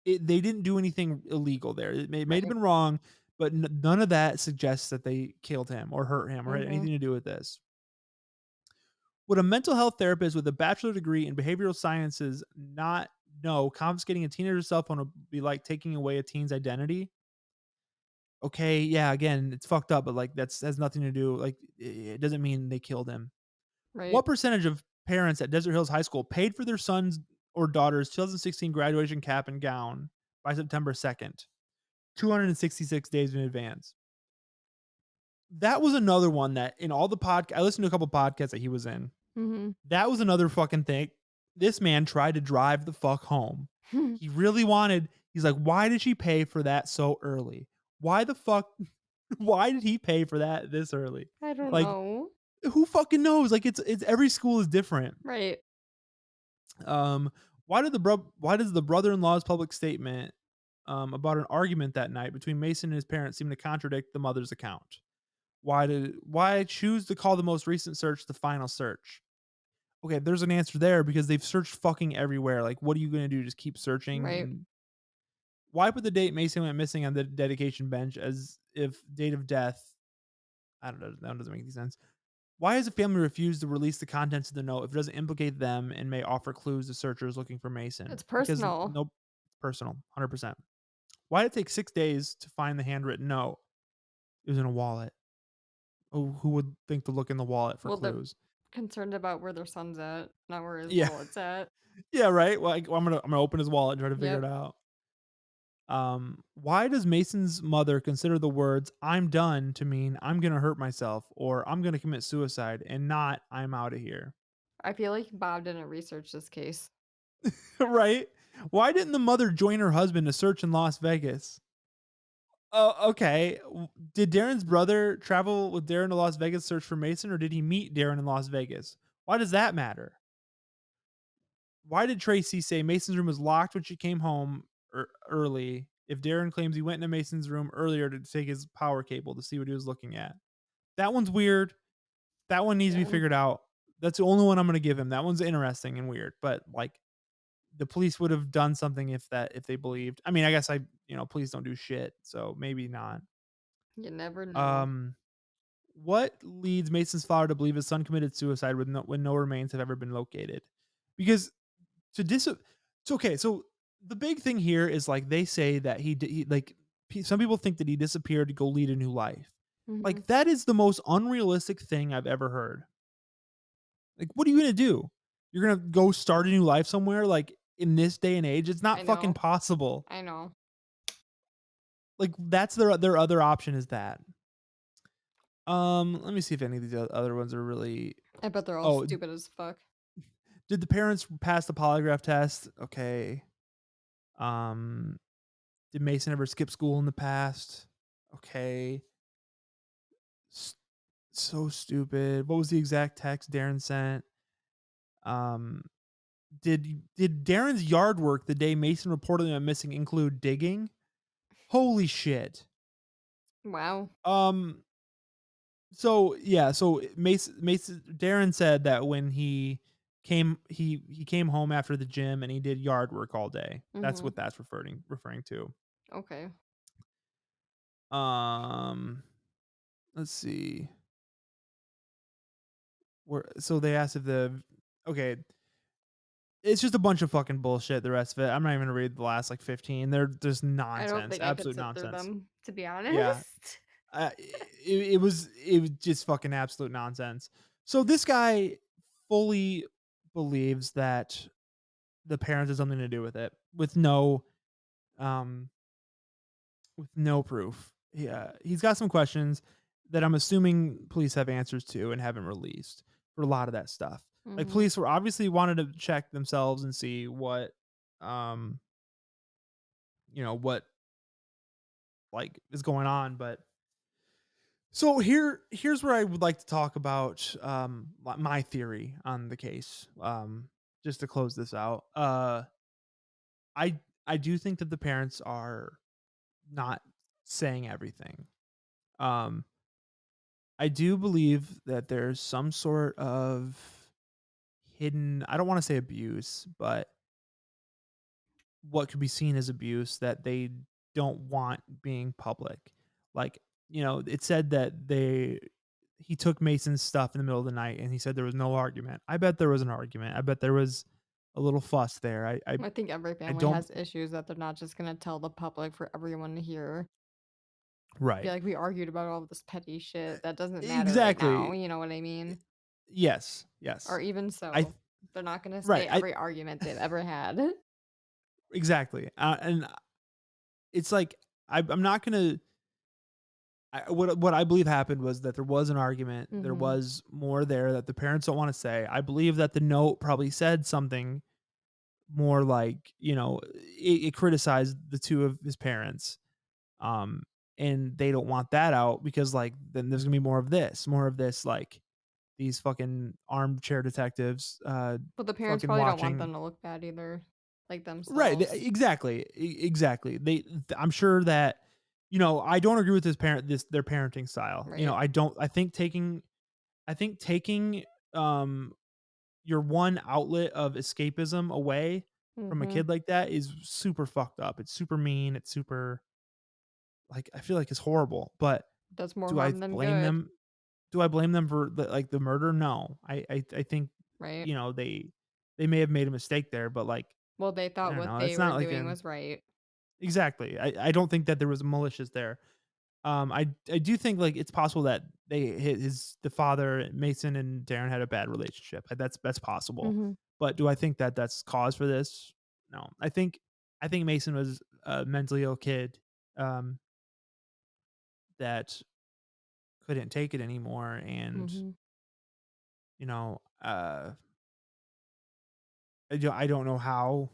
They didn't do anything illegal there. It may have been wrong, but none of that suggests that they killed him or hurt him or had anything to do with this. Would a mental health therapist with a bachelor degree in behavioral sciences not know confiscating a teenager's cell phone would be like taking away a teen's identity? Okay, yeah, again, it's fucked up, but like that has nothing to do. Like, it doesn't mean they killed him.
Right.
What percentage of parents at Desert Hills High School paid for their sons or daughters' 2016 graduation cap and gown by September 2nd? 266 days in advance. That was another one that in all the I listened to a couple podcasts that he was in.
Mm-hmm.
That was another fucking thing. This man tried to drive the fuck home. He really wanted, he's like, why did she pay for that so early? Why the fuck? Why did he pay for that this early?
I don't
Like,
know.
who fucking knows? Like, it's every school is different.
Right.
Why does the brother-in-law's public statement about an argument that night between Mason and his parents seem to contradict the mother's account? Why choose to call the most recent search the final search? Okay, there's an answer there because they've searched fucking everywhere. Like, what are you going to do? Just keep searching?
Right.
And Why put the date Mason went missing on the dedication bench as if date of death? I don't know. That doesn't make any sense. Why has the family refused to release the contents of the note if it doesn't implicate them and may offer clues to searchers looking for Mason?
It's
Because
personal.
nope, personal, 100%. Why did it take 6 days to find the handwritten note? It was in a wallet. Oh, who would think to look in the wallet for
Well, they're
clues?
concerned about where their son's at, not where his
Yeah,
wallet's at.
yeah, right. Like, well, I'm gonna open his wallet and try to figure
Yep.
it out. Why does Mason's mother consider the words "I'm done" to mean I'm gonna hurt myself or I'm gonna commit suicide and not I'm out of here?
I feel like Bob didn't research this case.
Right? Why didn't the mother join her husband to search in Las Vegas? Oh, okay. Did Darren's brother travel with Darren to Las Vegas to search for Mason, or did he meet Darren in Las Vegas? Why does that matter? Why did Tracy say Mason's room was locked when she came home early if Darren claims he went into Mason's room earlier to take his power cable to see what he was looking at? That one's weird. That one needs to be
Yeah.
figured out. That's the only one I'm going to give him. That one's interesting and weird, but like the police would have done something if they believed. I mean, I guess police don't do shit, so maybe not.
You never know.
Um what leads Mason's father to believe his son committed suicide when no remains have ever been located? Because to dis so okay, so the big thing here is like they say that some people think that he disappeared to go lead a new life.
Hmm.
Like that is the most unrealistic thing I've ever heard. Like what are you going to do? You're going to go start a new life somewhere like in this day and age? It's
I
not fucking
know.
possible.
I know.
Like that's their other option is that. Let me see if any of these other ones are really.
I bet they're all
Oh,
stupid as fuck.
did the parents pass the polygraph test? Okay. Um, did Mason ever skip school in the past? Okay. S- so stupid. What was the exact text Darren sent? Um, did Darren's yard work the day Mason reportedly went missing include digging? Holy shit.
Wow.
So yeah, so Mason Darren said that when he came home after the gym and he did yard work all day. That's
Hmm.
what that's referring to.
Okay.
Um, let's see. So they asked if okay, it's just a bunch of fucking bullshit. The rest of it, I'm not even gonna read the last like 15. They're just
I don't
nonsense,
think I could
absolute
sit through
nonsense.
them, to be
Yeah,
honest.
it was just fucking absolute nonsense. So this guy fully believes that the parents had something to do with it um with no proof. Yeah, he's got some questions that I'm assuming police have answers to and haven't released for a lot of that stuff. Like
Hmm.
police were obviously wanted to check themselves and see um what like is going on, but so here's where I would like to talk about my theory on the case. Just to close this out. I I do think that the parents are not saying everything. Um, I do believe that there's some sort of hidden, I don't want to say abuse, but what could be seen as abuse that they don't want being public. Like, it said that he took Mason's stuff in the middle of the night and he said there was no argument. I bet there was an argument. I bet there was a little fuss there.
I think every
I
family
don't
has issues that they're not just gonna tell the public for everyone to hear. Be
right.
like, we argued about all this petty shit that doesn't matter right now.
Exactly.
You know what I mean?
Yes.
Or
Yes.
even
I
so, they're not gonna
right.
say every argument they've ever had.
Exactly. And it's like I'm not gonna. What I believe happened was that there was an argument. There
Hmm.
was more there that the parents don't want to say. I believe that the note probably said something more like it criticized the two of his parents, um, and they don't want that out because like then there's gonna be more of this like these fucking armchair detectives,
But the parents
fucking
probably don't want
watching.
them to look bad either, like
Right,
themselves.
exactly, exactly. I'm sure that I don't agree with their parenting style.
Right.
I don't. I think taking um your one outlet of escapism away from a
Mhm.
kid like that is super fucked up. It's super mean. It's super like I feel like it's horrible. But
Does more
do I
harm than
blame
good,
them? Do I blame them for the murder? No. I think,
right?
they may have made a mistake there, but, like,
Well, they
I
thought
don't
what
know.
they
It's
were
not like
doing
an
was right.
exactly. I don't think that there was malicious there. I do think, like, it's possible that the father, Mason and Darren had a bad relationship. That's possible.
Mhm.
But do I think that that's cause for this? No. I think Mason was a mentally ill kid, um, that couldn't take it anymore, and,
Mhm.
you know, I don't know how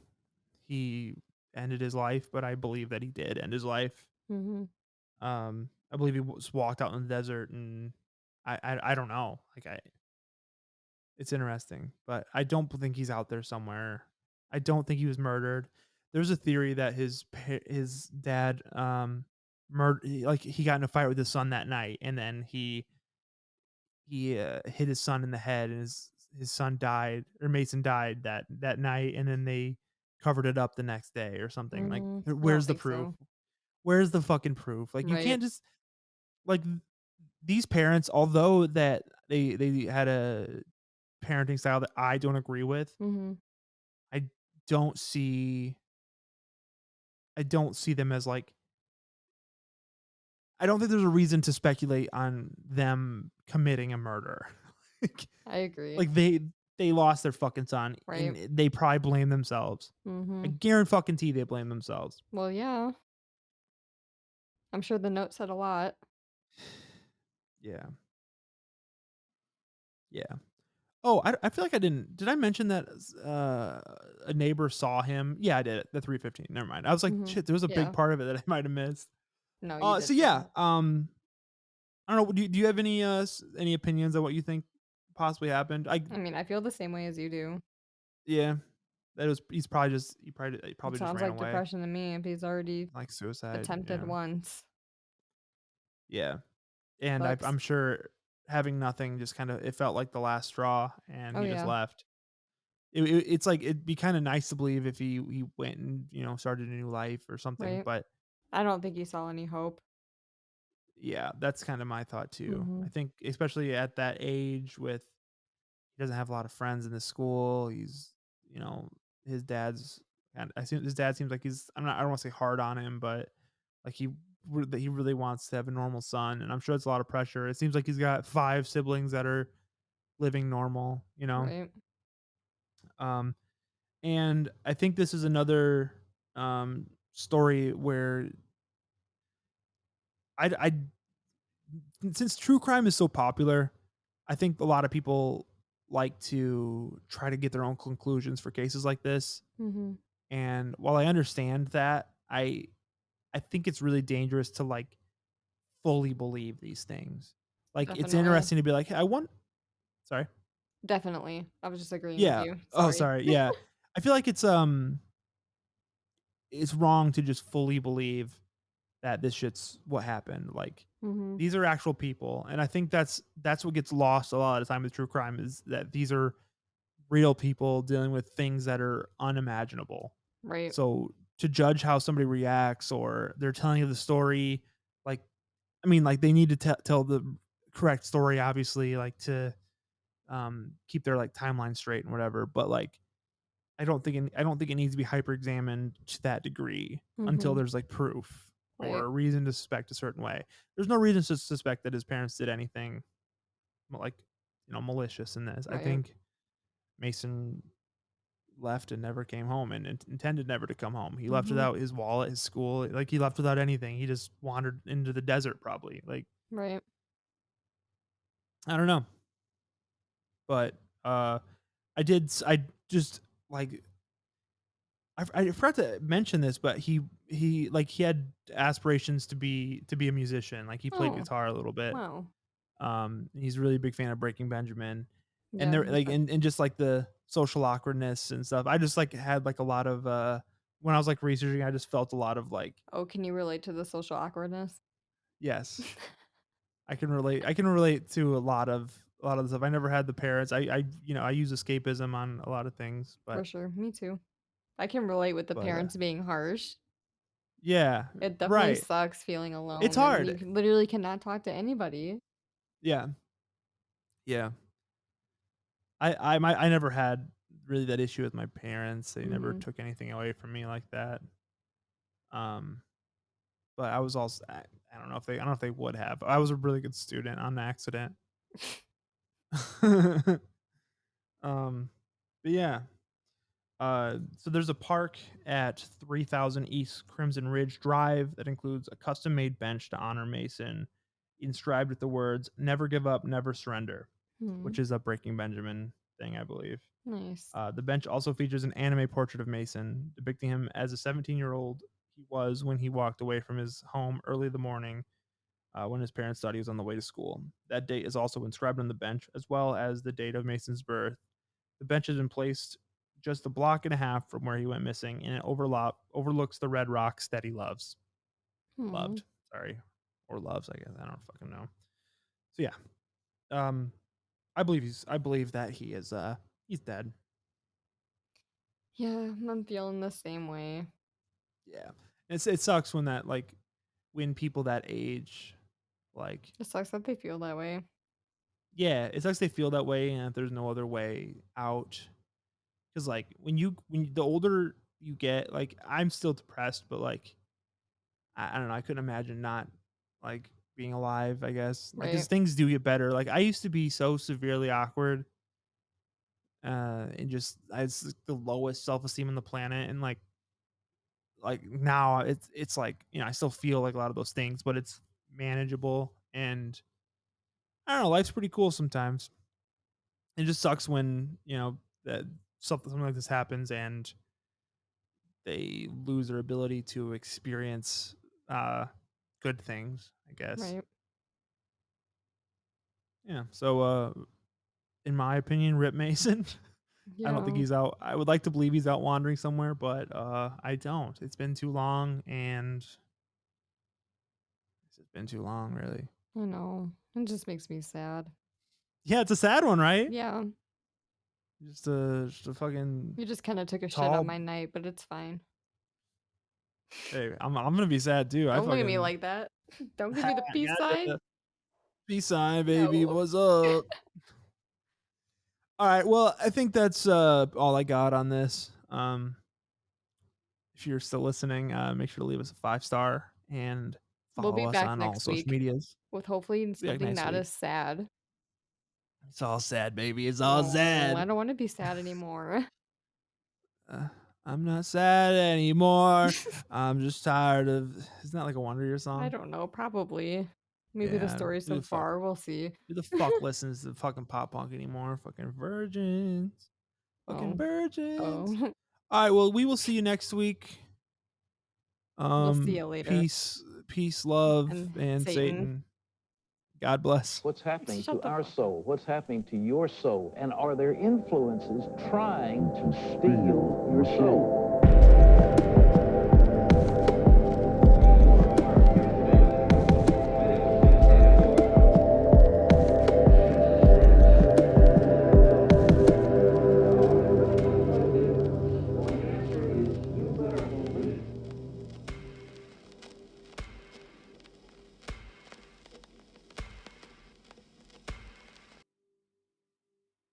he ended his life, but I believe that he did end his life.
Mhm.
I believe he was walked out in the desert, and I don't know. Like it's interesting, but I don't think he's out there somewhere. I don't think he was murdered. There's a theory that his dad like he got in a fight with his son that night, and then he hit his son in the head, and his son died, or Mason died that night, and then they covered it up the next day or something. Like,
I don't
where's the
think
proof?
so.
Where's the fucking proof? Like, you
Right.
can't just like these parents, although that they had a parenting style that I don't agree with.
Mhm.
I don't see I don't see them as like I don't think there's a reason to speculate on them committing a murder. like,
I agree.
like they lost their fucking son,
Right.
and they probably blame themselves. I
Mhm.
guarantee they blame themselves.
Well, yeah. I'm sure the note said a lot.
Yeah. Yeah. Oh, I feel like I didn't. Did I mention that a neighbor saw him? Yeah, I did. The 315. Never mind. I was like,
Mhm.
shit. There was a big
Yeah.
part of it that I might have missed.
No, you
So
did
yeah.
good.
I don't know. Do you have any opinions on what you think possibly happened?
I mean, I feel the same way as you do.
Yeah. He probably just
Sounds
ran
like
away,
depression to me if he's already
like suicide.
attempted
Yeah.
once.
Yeah. And
Sucks.
I'm sure having nothing just kind of it felt like the last straw, and
Oh
he just
yeah.
left. It's like it'd be kind of nice to believe if he went and started a new life or something,
Right.
but
I don't think he saw any hope.
yeah, that's kind of my thought too. I
Mhm.
think especially at that age, with he doesn't have a lot of friends in the school. He's you know his dad's and I think his dad seems like I don't want to say hard on him, but like that he really wants to have a normal son, and I'm sure it's a lot of pressure. It seems like he's got 5 siblings that are living normal.
Right.
Um, and I think this is another story where I since true crime is so popular, I think a lot of people like to try to get their own conclusions for cases like this.
Mhm.
And while I understand that, I think it's really dangerous to like fully believe these things. Like it's
Definitely.
interesting to be like, hey, I want sorry.
Definitely. I was just agreeing with
Yeah.
you.
Oh,
Sorry.
sorry. Yeah. I feel like it's wrong to just fully believe that this shit's what happened. Like
Mhm.
these are actual people, and I think that's what gets lost a lot of the time with true crime is that these are real people dealing with things that are unimaginable.
Right.
So to judge how somebody reacts or they're telling you the story, like I mean, like they need to tell the correct story, obviously, like to keep their like timeline straight and whatever. But like I don't think it needs to be hyper examined to that degree until
Mhm.
there's like proof or
Right.
a reason to suspect a certain way. There's no reason to suspect that his parents did anything like malicious in this. I
Right.
think Mason left and never came home and intended never to come home. He left
Mhm.
without his wallet, his school, like he left without anything. He just wandered into the desert probably. Like
Right.
I don't know, but I just like I forgot to mention this, but he had aspirations to be a musician. Like he played
Oh,
guitar a little bit.
wow.
He's a really big fan of Breaking Benjamin, and
Yeah,
they're
he's
like
fun.
and just like the social awkwardness and stuff. I just like had like a lot of when I was like researching, I just felt a lot of like
Oh, can you relate to the social awkwardness?
yes, I can relate. I can relate to a lot of the stuff. I never had the parents. I use escapism on a lot of things,
For
but
sure. Me too. I can relate with the
But
parents being harsh.
yeah,
It definitely
right.
sucks feeling
It's
alone and
hard.
you literally cannot talk to anybody.
Yeah, yeah. I never had really that issue with my parents. They never
Mhm.
took anything away from me like that. Um, but I was also I don't know if they I don't know if they would have. I was a really good student on accident. um, but yeah. So there's a park at 3000 East Crimson Ridge Drive that includes a custom-made bench to honor Mason, inscribed with the words "Never give up, never surrender,"
Hmm.
which is a Breaking Benjamin thing, I believe.
Nice.
The bench also features an anime portrait of Mason, depicting him as a 17-year-old he was when he walked away from his home early the morning when his parents thought he was on the way to school. That date is also inscribed on the bench, as well as the date of Mason's birth. The bench has been placed just a block and a half from where he went missing, and it overlooks the red rocks that he loves.
Hmm.
Loved, sorry, or loves, I guess. I don't fucking know. So yeah, um, I believe that he's dead.
Yeah, I'm feeling the same way.
Yeah, it sucks when that like when people that age like
It sucks that they feel that way.
yeah, it sucks they feel that way and if there's no other way out. Because like the older you get, like I'm still depressed, but like I don't know, I couldn't imagine not like being alive, I guess. Like, cause
Right.
things do get better. Like I used to be so severely awkward, and just I was like, the lowest self esteem on the planet, and like now it's like I still feel like a lot of those things, but it's manageable, and I don't know, life's pretty cool sometimes. It just sucks when that something like this happens and they lose their ability to experience uh good things, I guess.
Right.
Yeah. So in my opinion, Rip Mason. I don't think
Yeah.
he's out. I would like to believe he's out wandering somewhere, but I don't. It's been too long, and it's been too long, really.
I know. It just makes me sad.
Yeah, it's a sad one, right?
Yeah.
Just a fucking
You just kind of took a shit on
tall.
my night, but it's fine.
Hey, I'm gonna be sad too. I
Don't look at me
fucking
like that. Don't give me the peace
got
sign.
the peace sign, baby.
No.
What's up? All right. Well, I think that's all I got on this. If you're still listening, make sure to leave us a 5-star and
We'll
follow
be
us
back
on all
next
social
week
medias.
with hopefully
Be back
something
next
not
week.
as sad.
It's all sad, baby. It's all
Oh, I
sad.
don't want to be sad anymore.
Uh, I'm not sad anymore. I'm just tired of. Isn't that like a Wonder Year
I
song?
don't know. Probably. Maybe the
Yeah.
story
Who
so
the fuck?
far. We'll see.
Who the fuck listens to fucking pop punk anymore? Fucking virgins. Fucking
Oh.
virgins.
Oh.
All right. Well, we will see you next week.
We'll see you later.
Peace, love,
And
and
Satan.
Satan. God bless.
What's happening
Shut
to
the
our
fuck up.
soul? What's happening to your soul? And are there influences trying to steal your soul?